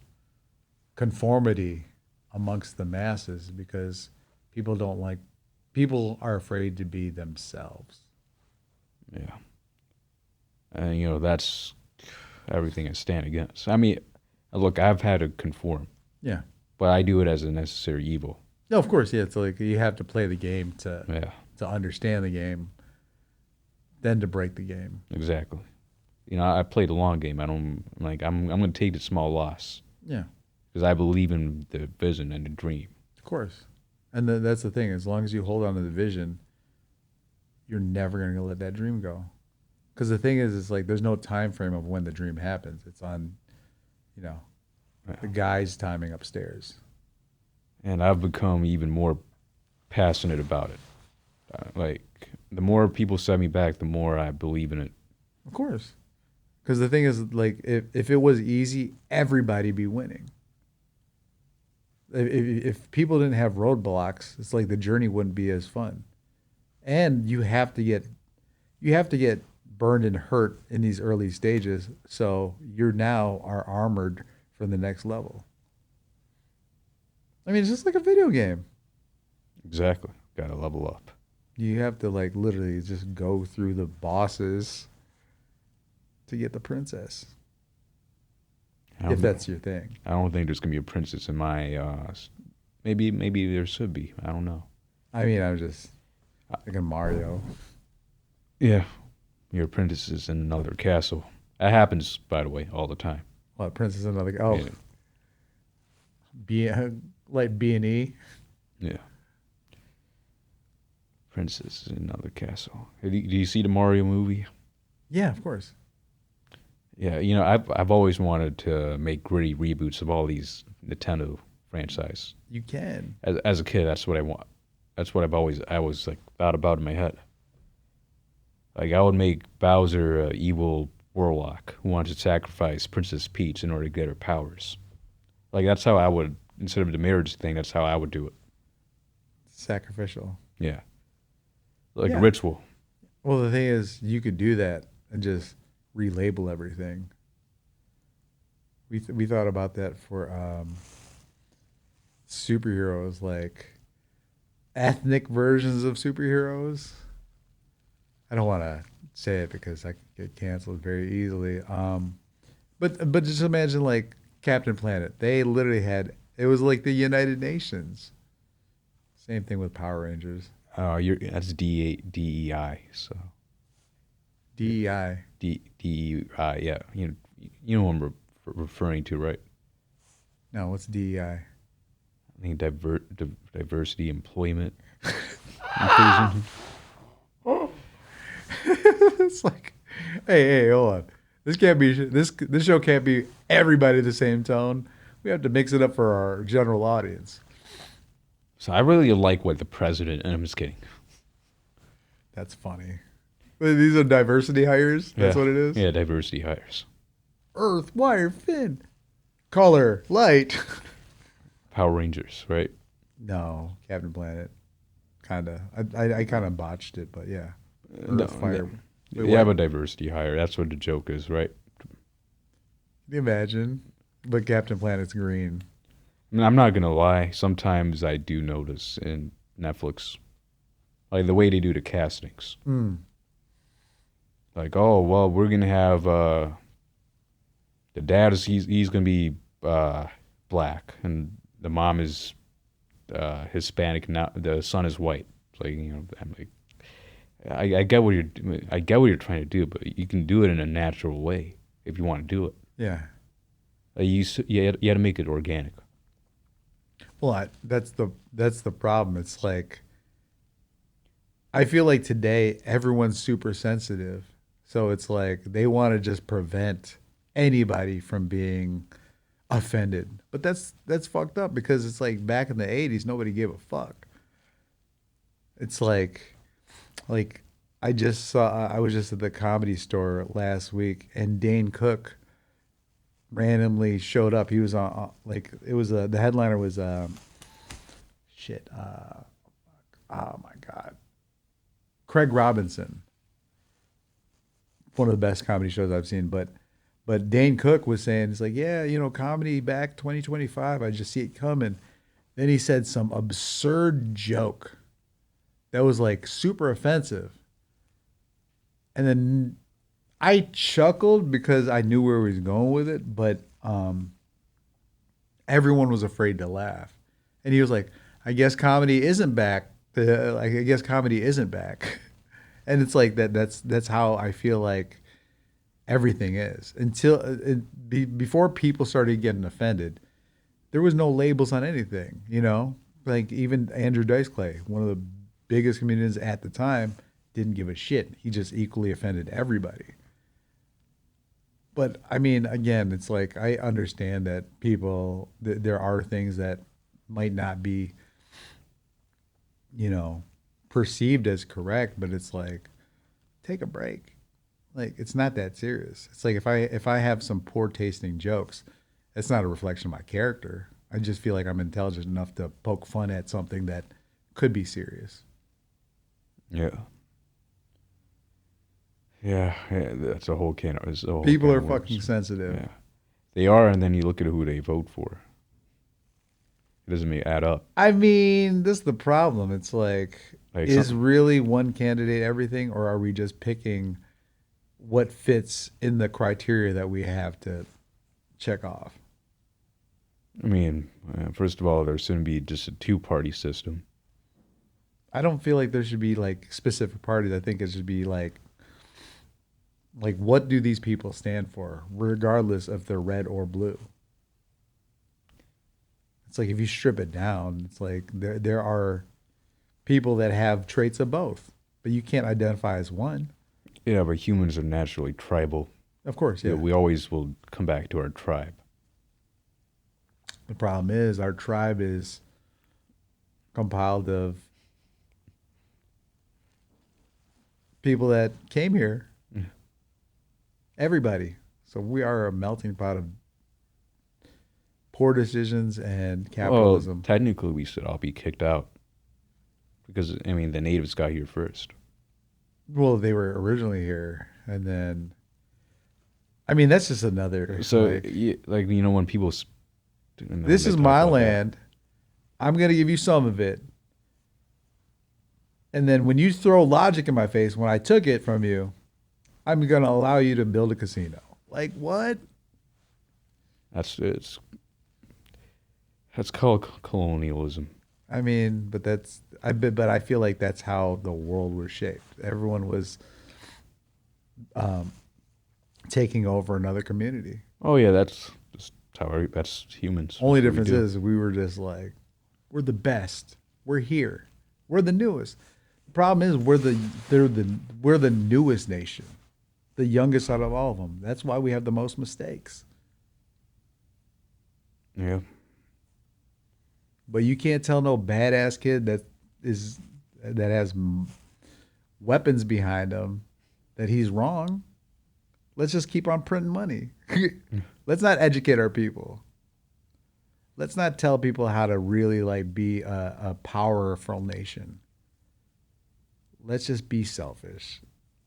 conformity amongst the masses, because people are afraid to be themselves. Yeah. And, that's everything I stand against. I mean, look, I've had to conform, Yeah. but I do it as a necessary evil. No, of course, yeah. It's like you have to play the game Yeah, to understand the game, then to break the game. exactly. I play the long game. I'm going to take the small loss Yeah, because I believe in the vision and the dream. of course. And that's the thing. As long as you hold on to the vision, you're never going to let that dream go. Because the thing is, it's like there's no time frame of when the dream happens. It's on, the guy's timing upstairs. And I've become even more passionate about it. Like, the more people set me back, the more I believe in it. Of course. Because the thing is, like, if it was easy, everybody'd be winning. If people didn't have roadblocks, it's like the journey wouldn't be as fun. And you have to get burned and hurt in these early stages, so you're now are armored for the next level. I mean, it's just like a video game. Exactly. Got to level up. You have to like literally just go through the bosses to get the princess. If that's your thing. I don't think there's going to be a princess in my... maybe there should be. I don't know. I mean, I'm just thinking Mario. Yeah. Your princess is in another castle. That happens, by the way, all the time. What, Princess Another... Oh. Yeah. Like B&E? Yeah. Princess is in another castle. Do you see the Mario movie? Yeah, of course. Yeah, I've always wanted to make gritty reboots of all these Nintendo franchise. You can. As a kid, that's what I want. That's what I was like thought about in my head. Like I would make Bowser an evil warlock who wanted to sacrifice Princess Peach in order to get her powers. Like that's how I would, instead of the marriage thing, that's how I would do it. Sacrificial. Yeah. Like Yeah. a ritual. Well, the thing is, you could do that and just relabel everything. We thought about that for superheroes, like ethnic versions of superheroes. I don't want to say it because I could get canceled very easily. But just imagine like Captain Planet. They literally had, it was like the United Nations. Same thing with Power Rangers. That's DEI. So DEI. DEI. Yeah. You know what I'm referring to, right? No, what's DEI? I think diversity, employment, inclusion. It's like, hey, hold on. This can't be this show can't be everybody the same tone. We have to mix it up for our general audience. So I really like what the president, and I'm just kidding. That's funny. These are diversity hires. That's what it is. Yeah, diversity hires. Earth, wire, fin, color, light. Power Rangers, right? No, Captain Planet. Kinda. I kind of botched it, but yeah. No, Earth, fire. no. Wait, You have what? a diversity hire. That's what the joke is, right? Can you imagine? But Captain Planet's green. I mean, I'm not gonna lie. Sometimes I do notice in Netflix, like the way they do the castings. Mm. Like, oh well, we're gonna have the dad is he's gonna be black, and the mom is Hispanic. Now the son is white. It's like I'm like, I get what you're trying to do, but you can do it in a natural way if you want to do it. Yeah. You had to make it organic. Well, that's the problem. It's like I feel like today everyone's super sensitive, so it's like they want to just prevent anybody from being offended. But that's fucked up because it's like back in the 80s, nobody gave a fuck. It's like I was just at the Comedy Store last week, and Dane Cook randomly showed up. He was on the headliner was oh my God, Craig Robinson, one of the best comedy shows I've seen. But Dane Cook was saying, it's like, yeah, comedy back 2025. I just see it coming. Then he said some absurd joke that was like super offensive. And then I chuckled because I knew where he was going with it, but everyone was afraid to laugh. And he was like, I guess comedy isn't back. I guess comedy isn't back. And it's like that's how I feel like everything is. Before people started getting offended, there was no labels on anything, you know? Like even Andrew Dice Clay, one of the biggest comedians at the time, didn't give a shit. He just equally offended everybody. But I mean, again, it's like I understand that there are things that might not be, you know, perceived as correct, but it's like, take a break. Like it's not that serious. It's like if I have some poor tasting jokes, it's not a reflection of my character. I just feel like I'm intelligent enough to poke fun at something that could be serious. Yeah. Yeah, that's a whole can. People are fucking sensitive. Yeah, they are, and then you look at who they vote for. It doesn't add up. I mean, this is the problem. It's like is really one candidate everything, or are we just picking what fits in the criteria that we have to check off? I mean, first of all, there shouldn't be just a two-party system. I don't feel like there should be like specific parties. I think it should be like what do these people stand for, regardless if they're red or blue? It's like if you strip it down, it's like there are people that have traits of both, but you can't identify as one. Yeah, but humans are naturally tribal. Of course, yeah. We always will come back to our tribe. The problem is our tribe is compiled of people that came here. Everybody. So we are a melting pot of poor decisions and capitalism. Well, technically, we should all be kicked out because, I mean, the natives got here first. Well, they were originally here, and then, I mean, that's just another. So, like you know, when people, this is my land. I'm gonna give you some of it, and then when you throw logic in my face, when I took it from you, I'm going to allow you to build a casino. Like what? That's called colonialism. I mean, but I feel like that's how the world was shaped. Everyone was taking over another community. Oh yeah, that's that's humans. Only difference is we were just like, we're the best. We're here. We're the newest. The problem is we're the newest nation. The youngest out of all of them. That's why we have the most mistakes. Yeah. But you can't tell no badass kid that has weapons behind him that he's wrong. Let's just keep on printing money. Let's not educate our people. Let's not tell people how to really like be a powerful nation. Let's just be selfish.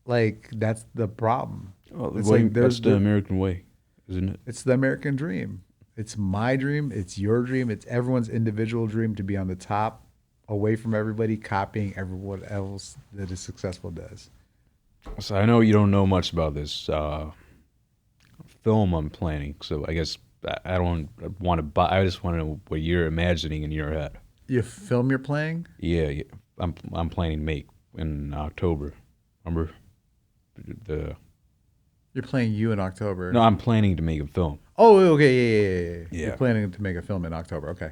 Like that's the problem. Oh, that's the American way, isn't it? It's the American dream. It's my dream. It's your dream. It's everyone's individual dream to be on the top, away from everybody, copying everyone else that is successful does. So I know you don't know much about this film I'm planning. So I guess I don't want to buy. I just want to know what you're imagining in your head. Your film you're playing? Yeah, I'm planning to make in October. Remember? You're playing you in October. No, I'm planning to make a film. Oh, okay, yeah. Yeah. You're planning to make a film in October. Okay.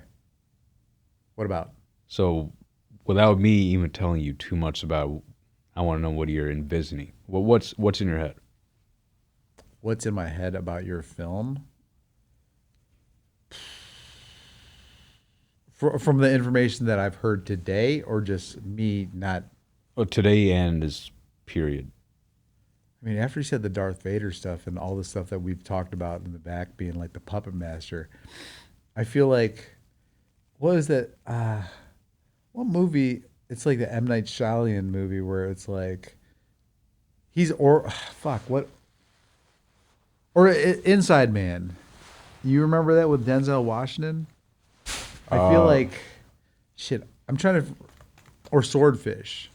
What about? So, without me even telling you too much about, I want to know what you're envisioning. What's in your head? What's in my head about your film? From the information that I've heard today, or just me not? Oh, today and this period. I mean, after you said the Darth Vader stuff and all the stuff that we've talked about in the back being like the puppet master, I feel like, what is that? What movie? It's like the M. Night Shyamalan movie where it's like, Inside Man. You remember that with Denzel Washington? I feel like, shit, or Swordfish.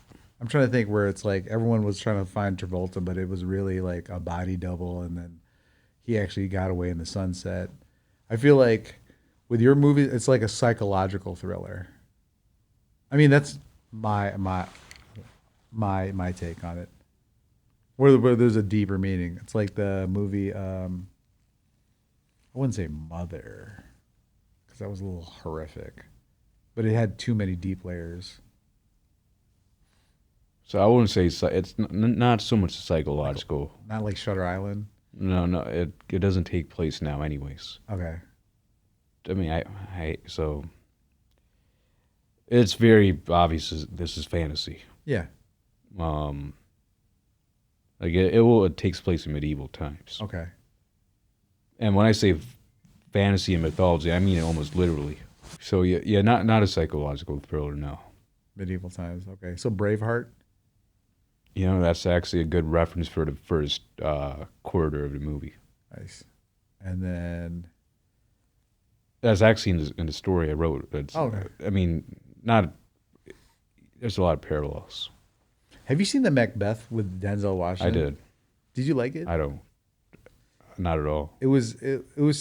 I'm trying to think where it's like everyone was trying to find Travolta, but it was really like a body double, and then he actually got away in the sunset. I feel like with your movie, it's like a psychological thriller. I mean, that's my take on it. Where there's a deeper meaning. It's like the movie. I wouldn't say Mother, because that was a little horrific, but it had too many deep layers. So I wouldn't say it's not so much psychological. Not like Shutter Island. No, no, it doesn't take place now, anyways. Okay. I mean, so it's very obvious this is fantasy. Yeah. Like it takes place in medieval times. Okay. And when I say fantasy and mythology, I mean it almost literally. So yeah, not a psychological thriller, no. Medieval times. Okay. So Braveheart. You know, that's actually a good reference for the first quarter of the movie. Nice. And then. That's actually in the story I wrote. Okay. I mean, not. There's a lot of parallels. Have you seen the Macbeth with Denzel Washington? I did. Did you like it? I don't. Not at all. It was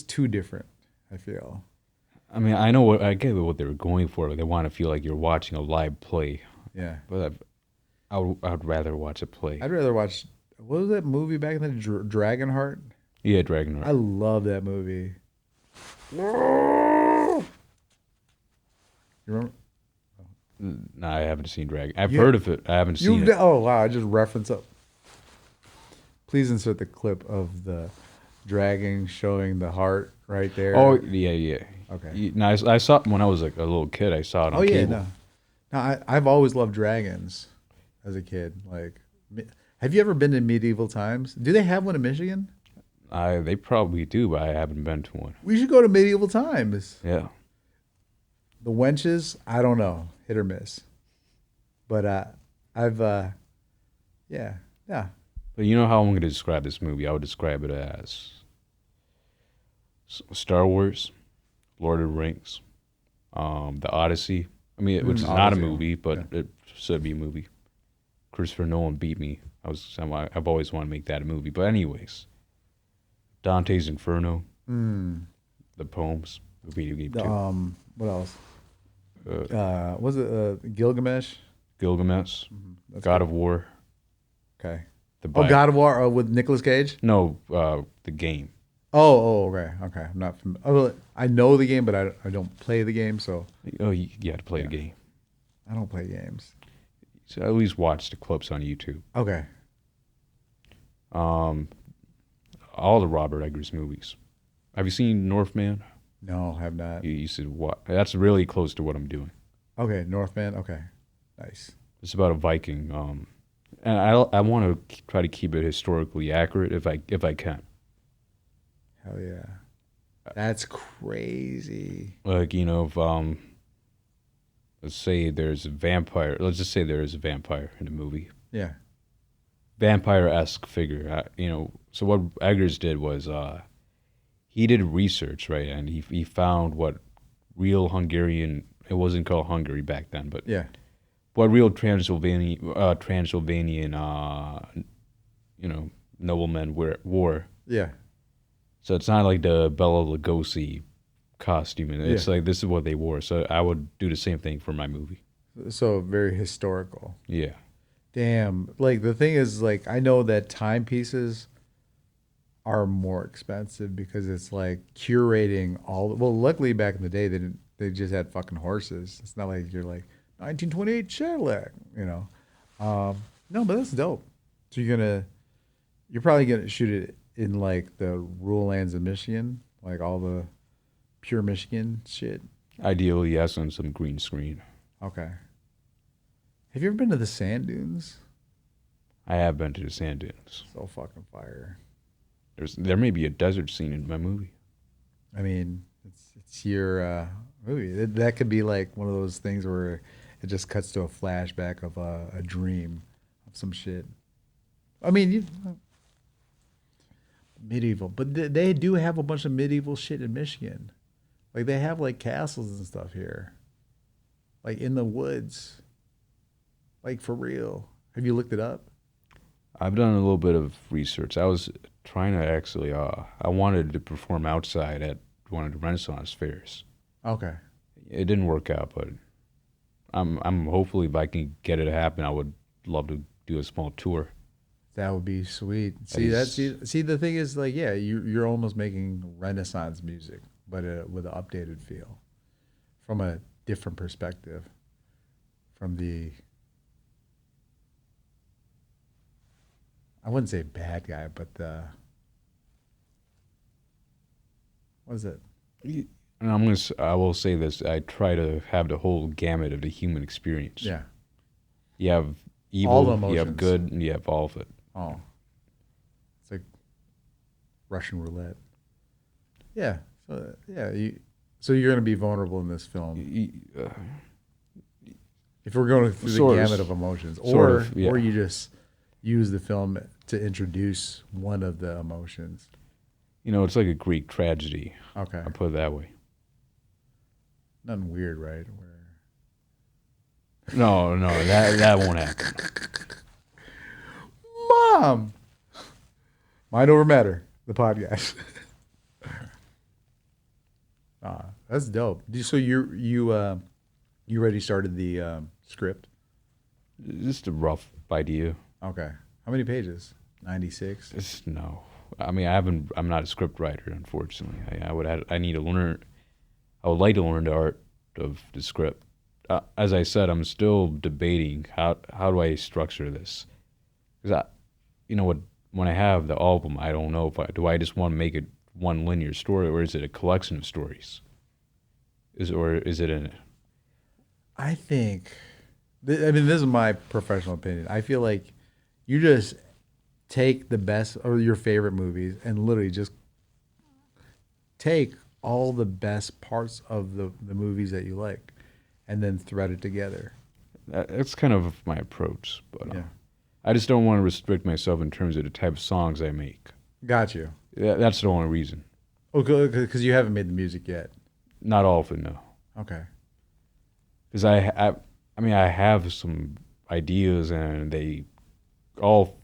too different, I feel. I mean, I get what they were going for. They want to feel like you're watching a live play. Yeah. But I would rather watch a play. I'd rather watch. What was that movie back in the Dragonheart? Yeah, Dragonheart. I love that movie. You remember? No, I haven't seen Dragon. I've heard of it. I haven't seen it. Oh wow! I just reference up. Please insert the clip of the dragon showing the heart right there. Oh yeah. Okay. No, I saw it when I was like a little kid. I saw it on cable. No, I've always loved dragons as a kid. Like, have you ever been to medieval times? Do they have one in Michigan? They probably do, but I haven't been to one. We should go to medieval times. Yeah. The wenches, I don't know, hit or miss. But yeah. But you know how I'm going to describe this movie? I would describe it as Star Wars, Lord of the Rings, The Odyssey. I mean, which is not a movie, but it should be a movie. Christopher Nolan beat me. I've always wanted to make that a movie. But anyways, Dante's Inferno, the poems, the video game too. What else? Was it Gilgamesh? Gilgamesh, That's God good. of War. Okay. The God of War with Nicolas Cage? No, the game. Okay. I'm not familiar. I know the game, but I don't play the game, so. Oh, you had to play the game. I don't play games. So I at least watch the clips on YouTube. Okay. All the Robert Eggers movies. Have you seen Northman? No, have not. You should watch. That's really close to what I'm doing. Okay, Northman. Okay, nice. It's about a Viking. And I want to try to keep it historically accurate if I can. Hell yeah. That's crazy. Like, you know, if let's say there's a vampire. Let's just say there is a vampire in the movie. Yeah. Vampire-esque figure. You know, so what Eggers did was he did research, right? And he found what real Hungarian, it wasn't called Hungary back then, but Yeah. what real Transylvanian noblemen wore. Yeah. So it's not like the Bela Lugosi costume. It's like this is what they wore. So I would do the same thing for my movie. So very historical. Yeah. Damn. Like the thing is, like I know that timepieces are more expensive because it's like curating all. Well, luckily back in the day they just had fucking horses. It's not like you're like 1928 Cadillac, you know. No, but that's dope. So you're probably gonna shoot it in like the rural lands of Michigan, like all the pure Michigan shit. Ideally, yes, on some green screen. Okay. Have you ever been to the sand dunes? I have been to the sand dunes. So fucking fire. There may be a desert scene in my movie. I mean, it's your movie. That could be like one of those things where it just cuts to a flashback of a dream of some shit. I mean, medieval, but they do have a bunch of medieval shit in Michigan. Like they have like castles and stuff here, like in the woods, like for real. Have you looked it up? I've done a little bit of research. I was trying to actually, I wanted to perform outside at one of the Renaissance fairs. Okay. It didn't work out, but I'm hopefully if I can get it to happen, I would love to do a small tour. That would be sweet. See, the thing is, like, yeah, you're almost making Renaissance music, but with an updated feel, from a different perspective, from the, I wouldn't say bad guy, but what is it? And I will say this: I try to have the whole gamut of the human experience. Yeah. You have All the evil, you have emotions. good, and you have all of it. Oh. It's like Russian roulette. Yeah. So so you're going to be vulnerable in this film. If we're going through the gamut of emotions, or you just use the film to introduce one of the emotions. It's like a Greek tragedy. Okay. I put it that way. Nothing weird, right? No, that won't happen. Mom! Mind over matter, the podcast. That's dope. So you already started the script? Just a rough idea. Okay. How many pages? 96? No. I mean, I'm not a script writer, unfortunately. I would like to learn the art of the script. As I said, I'm still debating how do I structure this. Because when I have the album, I don't know do I just want to make it one linear story, or is it a collection of stories? Is it an? I think, I mean, this is my professional opinion. I feel like you just take the best or your favorite movies and literally just take all the best parts of the movies that you like and then thread it together. That's kind of my approach, but Yeah. I just don't want to restrict myself in terms of the type of songs I make. Got you. That's the only reason. Okay, because you haven't made the music yet. Not all of it, no. Okay. Because I mean, I have some ideas, and they all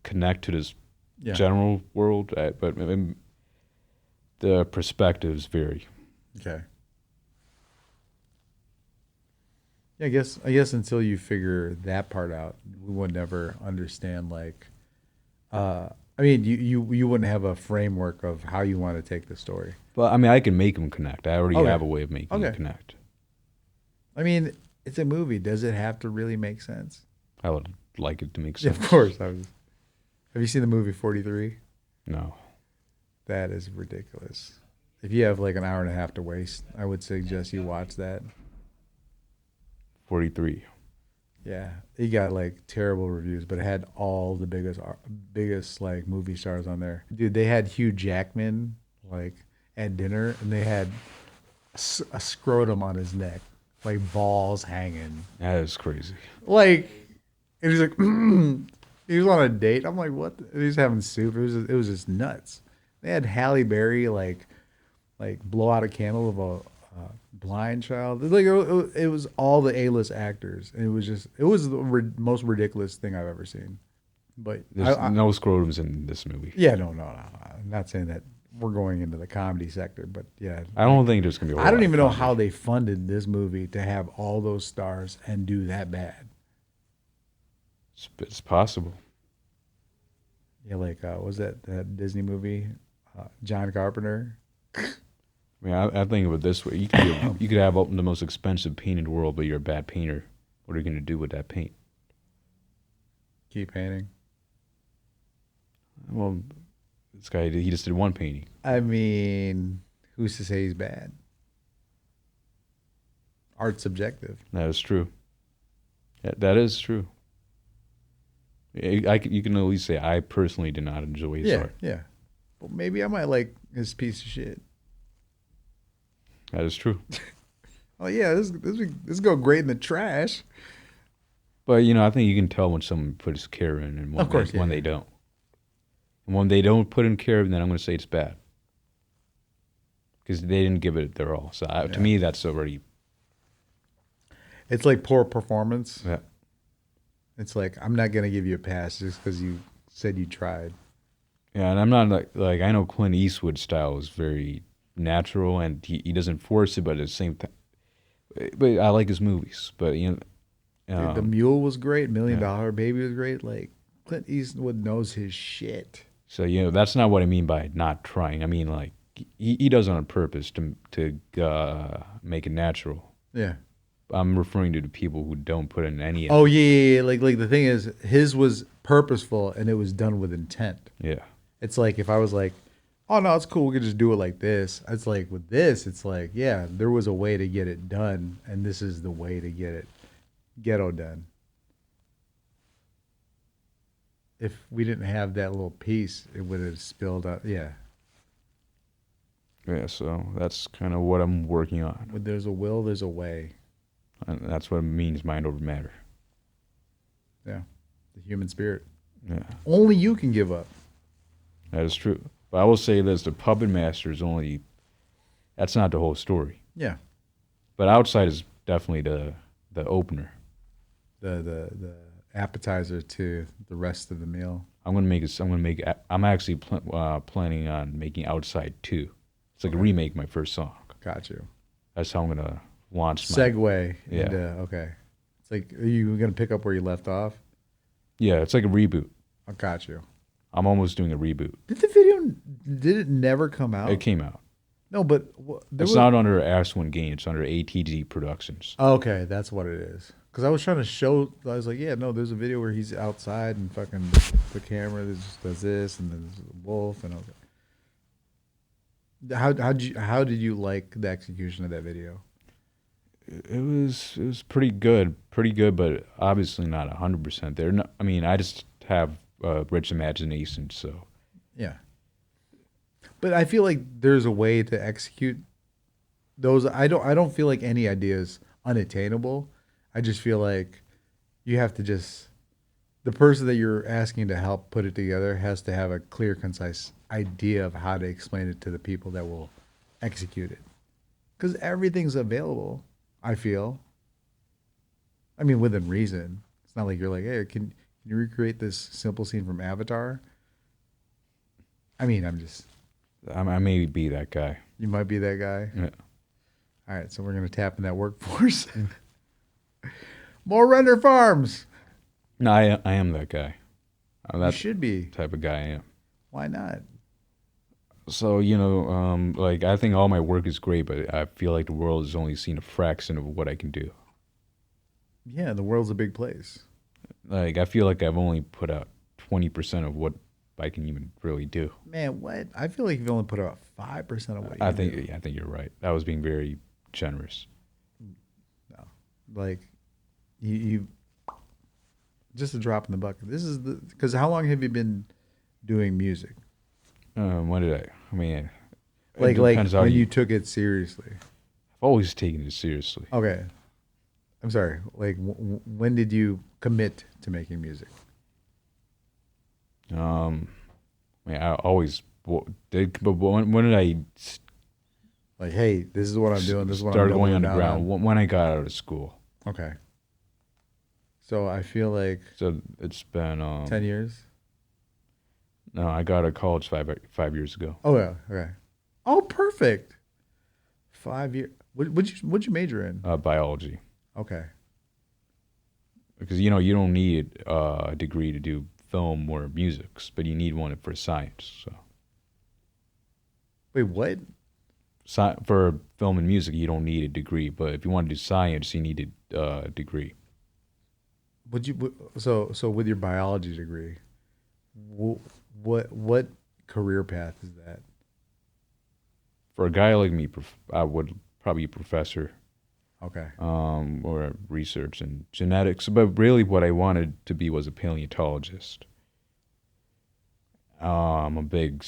connect to this general world, but the perspectives vary. Okay. Yeah, I guess until you figure that part out, we would never understand. Like, I mean, you wouldn't have a framework of how you want to take the story. But I mean, I can make them connect. I already have a way of making them connect. I mean, it's a movie. Does it have to really make sense? I would like it to make sense. Yeah, of course. Have you seen the movie 43? No. That is ridiculous. If you have like an hour and a half to waste, I would suggest you watch that. 43. Yeah, it got like terrible reviews, but it had all the biggest like movie stars on there. Dude, they had Hugh Jackman like at dinner, and they had a scrotum on his neck, like balls hanging. That is crazy. Like, and he's like, he was on a date. I'm like, what? He was having soup. It was just nuts. They had Halle Berry like blow out a candle of a blind child. It was all the A-list actors, and it was the most ridiculous thing I've ever seen. But there's no scrotums in this movie. Yeah, no. I'm not saying that we're going into the comedy sector, but yeah, I don't think there's gonna be. I don't even know how they funded this movie to have all those stars and do that bad. It's possible. Yeah, like what was that Disney movie, John Carpenter? I mean, I think of it this way: you could have the most expensive paint in the world, but you're a bad painter. What are you going to do with that paint? Keep painting. Well, this guy, he just did one painting. I mean, who's to say he's bad? Art's subjective. That is true. That is true. You can at least say I personally did not enjoy his art. Yeah. Well, maybe I might like his piece of shit. That is true. Oh yeah, this go great in the trash. But I think you can tell when someone puts care in, and when they don't. And when they don't put in care, then I'm going to say it's bad because they didn't give it their all. So to me, that's already. It's like poor performance. Yeah. It's like, I'm not going to give you a pass just because you said you tried. Yeah, and I'm not like I know Clint Eastwood's style is very natural, and he doesn't force it, but at the same time, but I like his movies. But Dude, The Mule was great. Million yeah. Dollar Baby was great. Like, Clint Eastwood knows his shit. So that's not what I mean by not trying. I mean like he does it on purpose to make it natural. Yeah. I'm referring to the people who don't put in any. Oh, yeah. Like the thing is, his was purposeful and it was done with intent. Yeah. It's like if I was like, oh, no, it's cool. We could just do it like this. It's like with this, it's like, yeah, there was a way to get it done. And this is the way to get it ghetto done. If we didn't have that little piece, it would have spilled out. Yeah. Yeah. So that's kind of what I'm working on. When there's a will, there's a way. And that's what it means, mind over matter. Yeah. The human spirit. Yeah. Only you can give up. That is true. But I will say this, the puppet master is only, that's not the whole story. Yeah. But outside is definitely the opener. The appetizer to the rest of the meal. I'm actually planning on making Outside 2. It's like a remake of my first song. Got you. That's how I'm going to launch my... Segue. Yeah. Okay. It's like, are you going to pick up where you left off? Yeah, it's like a reboot. I got you. I'm almost doing a reboot. Did it never come out? It came out. No, but It's not under Ashwin Gane. It's under ATG Productions. Okay, that's what it is. Because I was trying to show, I was like, yeah, no, there's a video where he's outside and fucking the camera does this and then there's a wolf and okay. How did you like the execution of that video? It was pretty good, but obviously not 100% there. No, I mean, I just have a rich imagination, so Yeah. But I feel like there's a way to execute those. I don't feel like any idea is unattainable. I just feel like you have to the person that you're asking to help put it together has to have a clear, concise idea of how to explain it to the people that will execute it. Because everything's available, I feel. I mean, within reason. It's not like you're like, hey, can you recreate this simple scene from Avatar? I mean, I may be that guy. You might be that guy. Yeah. All right, so we're going to tap in that workforce. More render farms. No, I am that guy. You should be. The type of guy I am. Why not? So, like, I think all my work is great, but I feel like the world has only seen a fraction of what I can do. Yeah, the world's a big place. Like, I feel like I've only put out 20% of what I can even really do. Man, what? I feel like you've only put out 5% of what you I do. think you're right. I was being very generous. No. Like, you just a drop in the bucket. This is because how long have you been doing music? When did I? I mean, Like when you took it seriously. I've always taken it seriously. Okay. I'm sorry. Like, when did you commit to making music? I mean, I always did, but when did I Like, hey, this is what I'm doing. This is what I'm start doing. going underground? When I got out of school. Okay. So I feel like So it's been 10 years. No, I got out of college 5 years ago. Oh yeah. Okay. Oh, perfect. 5 years. What'd you major in? Biology. Okay. Because you don't need a degree to do film or music, but you need one for science. So Wait, what? for film and music, you don't need a degree, but if you want to do science, you need a degree. So with your biology degree, what career path is that? For a guy like me, I would probably be a professor. Okay. Or research in genetics, but really what I wanted to be was a paleontologist. I'm a big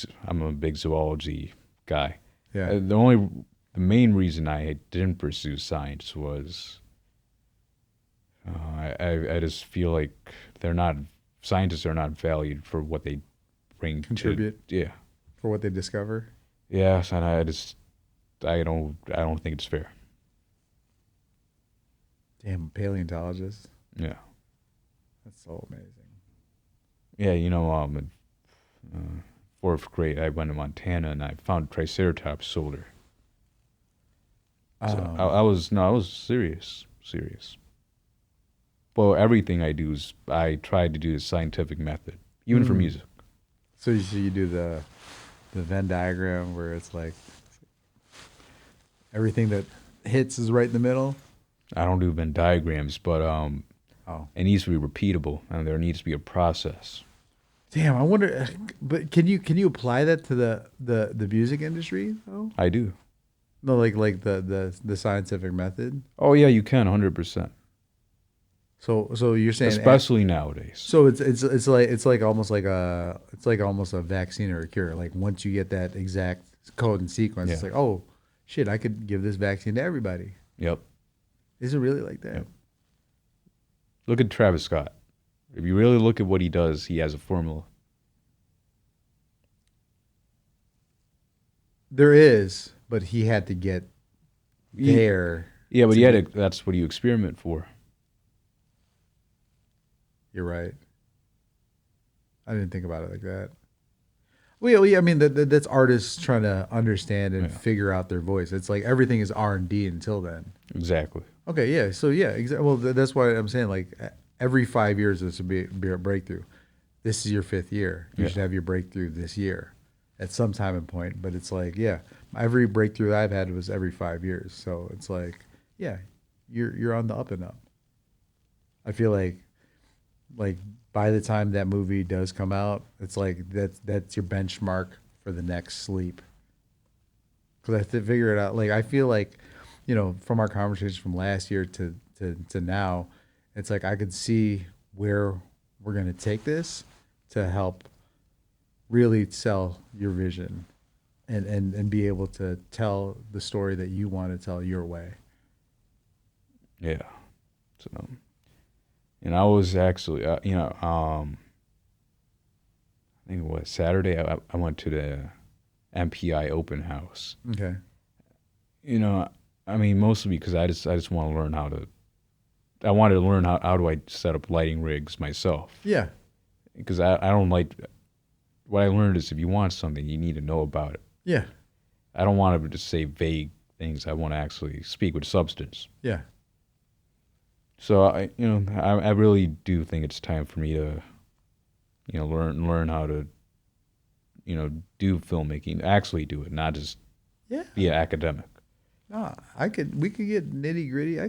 zoology guy. Yeah. The main reason I didn't pursue science was I just feel like scientists are not valued for what they bring. Contribute. Yeah. For what they discover. Yes, and I don't think it's fair. Damn, paleontologist. Yeah. That's so amazing. Yeah, you know, in fourth grade, I went to Montana and I found Triceratops soldier. So I was serious. Well, everything I do is I try to do the scientific method, even for music. So you do the Venn diagram where it's like everything that hits is right in the middle. I don't do Venn diagrams, but Oh, it needs to be repeatable, and there needs to be a process. damn! I wonder, but can you apply that to the music industry though? I do. No, like the scientific method. Oh yeah, you can 100%, So you're saying especially nowadays. so it's like almost like a vaccine or a cure. Like once you get that exact code and sequence, it's Yeah. like, oh shit, I could give this vaccine to everybody. Yep. Is it really like that? Yep. Look at Travis Scott. If you really look at what he does, he has a formula. There is, but he had to get there. Yeah, but to yet that's what you experiment for. You're right. I didn't think about it like that. Well, yeah, I mean, that's artists trying to understand and figure out their voice. It's like everything is R&D until then. Exactly. Okay, yeah. So, yeah, exactly. Well, that's why I'm saying, like, every 5 years there should be a breakthrough. This is your 5th year. You should have your breakthrough this year at some time and point. But it's like, yeah, every breakthrough I've had was every 5 years. So it's like, yeah, you're on the up and up. I feel like by the time that movie does come out, it's like that's your benchmark for the next sleep. Because I have to figure it out. Like I feel like, you know, from our conversation from last year to now, it's like I could see where we're gonna take this to help really sell your vision and be able to tell the story that you want to tell your way. Yeah. So, and I was actually, I think it was Saturday. I went to the MPI open house. Okay. You know, I mean, mostly because I just want to learn how to. I wanted to learn how do I set up lighting rigs myself. Yeah. Because I don't like. What I learned is if you want something, you need to know about it. Yeah. I don't want to just say vague things. I want to actually speak with substance. Yeah. So I really do think it's time for me to, learn how to, do filmmaking, actually do it, not just be an academic. No, we could get nitty gritty.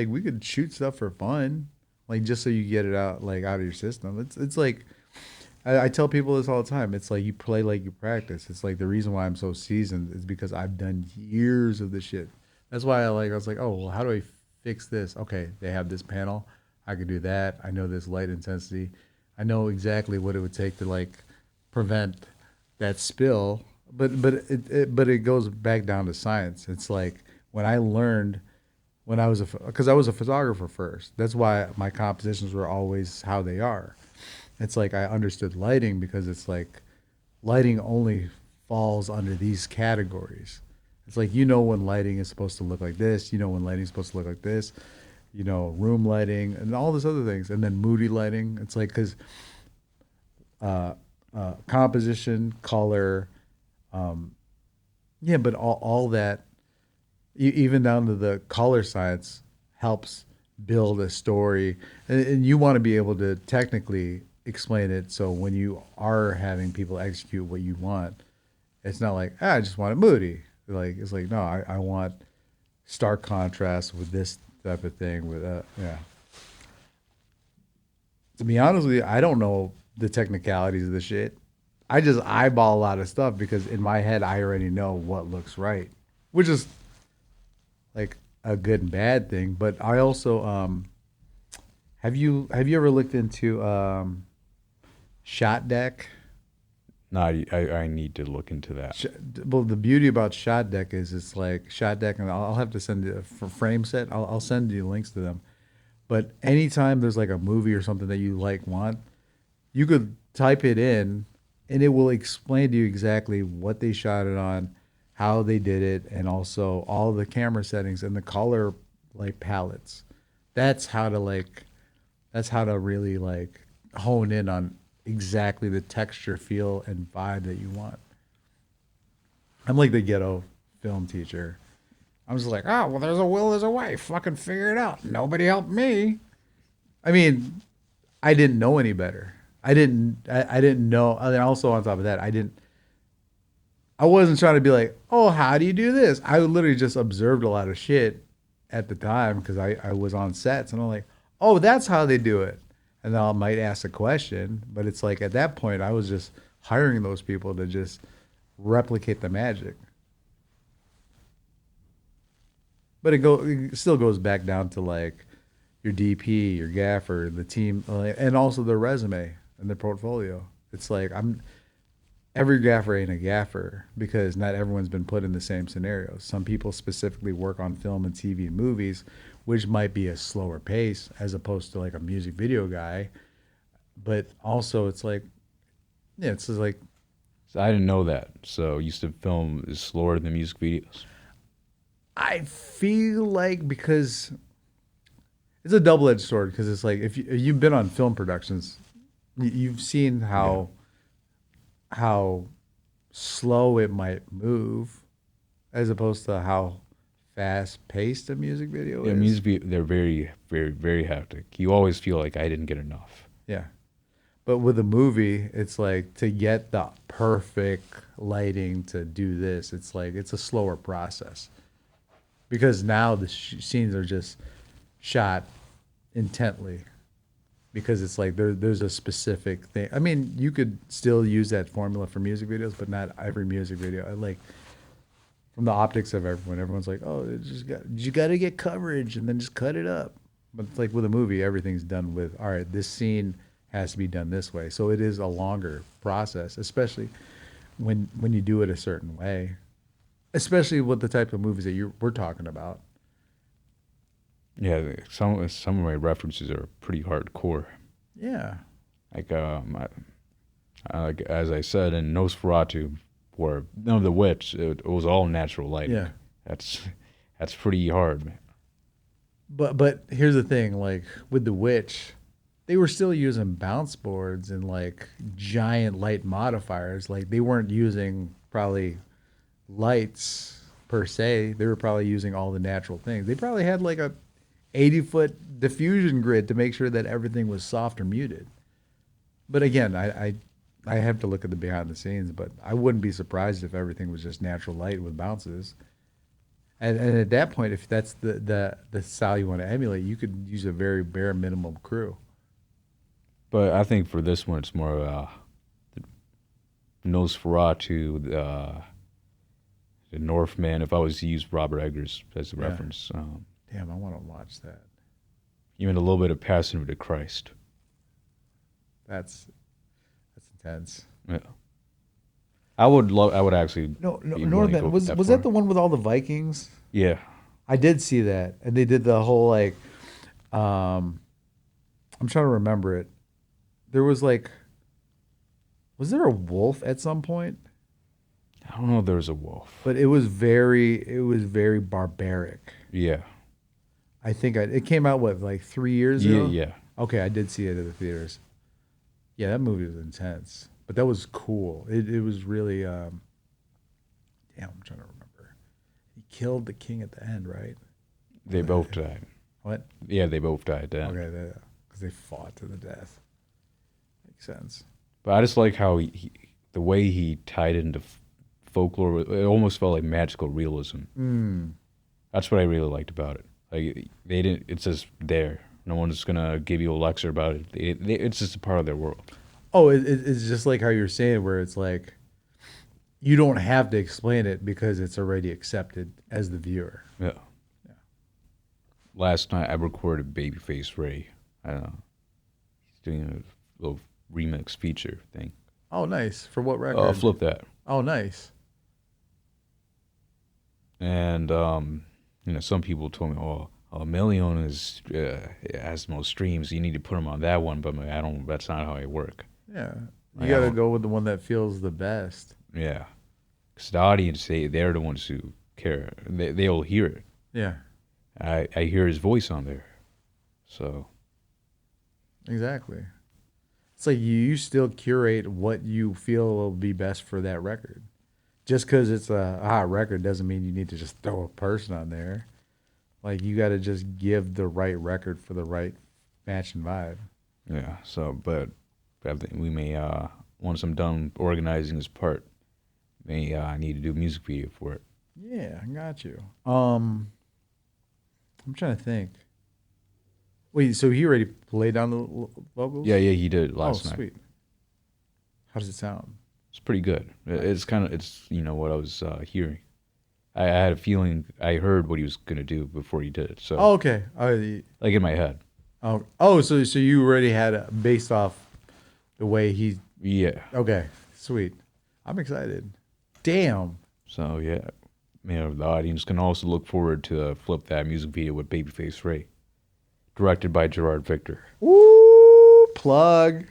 We could shoot stuff for fun, like just so you get it out, like out of your system. It's like, I tell people this all the time. It's like you play like you practice. It's like the reason why I'm so seasoned is because I've done years of this shit. That's why I was like, oh, well, how do I fix this? Okay, they have this panel. I could do that. I know this light intensity. I know exactly what it would take to like prevent that spill. But it goes back down to science. It's like when I learned when I was because I was a photographer first. That's why my compositions were always how they are. It's like I understood lighting because it's like lighting only falls under these categories. It's like, when lighting is supposed to look like this, when lighting is supposed to look like this, room lighting and all these other things. And then moody lighting. It's like, because composition, color, but all that, even down to the color science, helps build a story. And you want to be able to technically explain it so when you are having people execute what you want, it's not like, I just want it moody. Like it's like, no, I want stark contrast with this type of thing. With yeah. To be honest with you, I don't know the technicalities of the shit. I just eyeball a lot of stuff because in my head I already know what looks right, which is like a good and bad thing. But I also have you ever looked into ShotDeck? No, I need to look into that. Well, the beauty about ShotDeck is it's like ShotDeck, and I'll have to send you for frame set. I'll send you links to them. But anytime there's like a movie or something that you want, you could type it in, and it will explain to you exactly what they shot it on, how they did it, and also all the camera settings and the color palettes. That's how to That's how to really like hone in on exactly the texture, feel, and vibe that you want. I'm like the ghetto film teacher. I'm just like, oh, well, there's a will, there's a way. Fucking figure it out. Nobody helped me. I mean, I didn't know any better. I didn't know. And also on top of that, I wasn't trying to be like, oh, how do you do this? I literally just observed a lot of shit at the time because I was on sets and I'm like, oh, that's how they do it. And then I might ask a question, but it's like at that point I was just hiring those people to just replicate the magic. But it still goes back down to like your DP, your gaffer, the team, and also their resume and their portfolio. It's like every gaffer ain't a gaffer because not everyone's been put in the same scenarios. Some people specifically work on film and TV and movies, which might be a slower pace as opposed to like a music video guy. But also it's like, yeah, it's just like. So I didn't know that. So you used to film is slower than music videos. I feel like because it's a double-edged sword because it's like if you've been on film productions, you've seen how slow it might move as opposed to how fast-paced a music video is. They're very, very, very hectic. You always feel like I didn't get enough. Yeah. But with a movie, it's like to get the perfect lighting to do this, it's like it's a slower process. Because now the scenes are just shot intently. Because it's like there's a specific thing. I mean, you could still use that formula for music videos, but not every music video. I like from the optics of everyone. Everyone's like, oh, you got to get coverage and then just cut it up. But it's like with a movie, everything's done with, all right, this scene has to be done this way. So it is a longer process, especially when you do it a certain way. Especially with the type of movies that we're talking about. Yeah, some of my references are pretty hardcore. Yeah. Like like as I said in Nosferatu, where The Witch, it was all natural lighting. Yeah. That's pretty hard, man. But here's the thing, like with The Witch, they were still using bounce boards and like giant light modifiers. Like they weren't using probably lights per se. They were probably using all the natural things. They probably had like a 80-foot diffusion grid to make sure that everything was soft or muted. But again, I have to look at the behind the scenes, but I wouldn't be surprised if everything was just natural light with bounces. And at that point, if that's the style you want to emulate, you could use a very bare minimum crew. But I think for this one, it's more Nosferatu, the Northman. If I was to use Robert Eggers as a reference, Damn, I want to watch that. even a little bit of Passion of the Christ. That's intense. Yeah, I would actually. No, be willing to Northman go was that that far. the one with all the Vikings? Yeah, I did see that, and they did the whole like, I'm trying to remember it. There was like, was there a wolf at some point? I don't know if there was a wolf. But it was very barbaric. Yeah, I think it came out like 3 years ago. yeah. Okay, I did see it at the theaters. Yeah, that movie was intense, but that was cool. It was really. Damn, I'm trying to remember. He killed the king at the end, right? They both died. What? Yeah, they both died then. Okay, because they fought to the death. Makes sense. But I just like how the way he tied into folklore. It almost felt like magical realism. That's what I really liked about it. Like they didn't. It's just there. No one's gonna give you a lecture about it. It's just a part of their world. Oh, it's just like how you're saying, where it's like you don't have to explain it because it's already accepted as the viewer. Yeah. Last night I recorded Babyface Ray. I don't know. He's doing a little remix feature thing. Oh, nice. For what record? Flip that. Oh, nice. And some people told me, "Oh, a million has the most streams. You need to put them on that one." But I don't. That's not how I work. Yeah, you got to go with the one that feels the best. Yeah, because the audience, they're the ones who care. They'll hear it. Yeah. I hear his voice on there, so Exactly. It's like you still curate what you feel will be best for that record. Just because it's a hot record doesn't mean you need to just throw a person on there. Like you got to just give the right record for the right match and vibe. Yeah. So, but I think we may once I'm done organizing this part, may need to do a music video for it. Yeah, I got you. I'm trying to think. Wait, so he already played down the vocals? Yeah, he did last night. Sweet. How does it sound? It's pretty good. It's kind of what I was hearing. I had a feeling I heard what he was gonna do before he did it. So okay. like in my head. So you already had based off the way he. Yeah. Okay, sweet. I'm excited. Damn. So yeah, the audience can also look forward to Flip That music video with Babyface Ray, directed by Gerard Victor. Woo! Plug.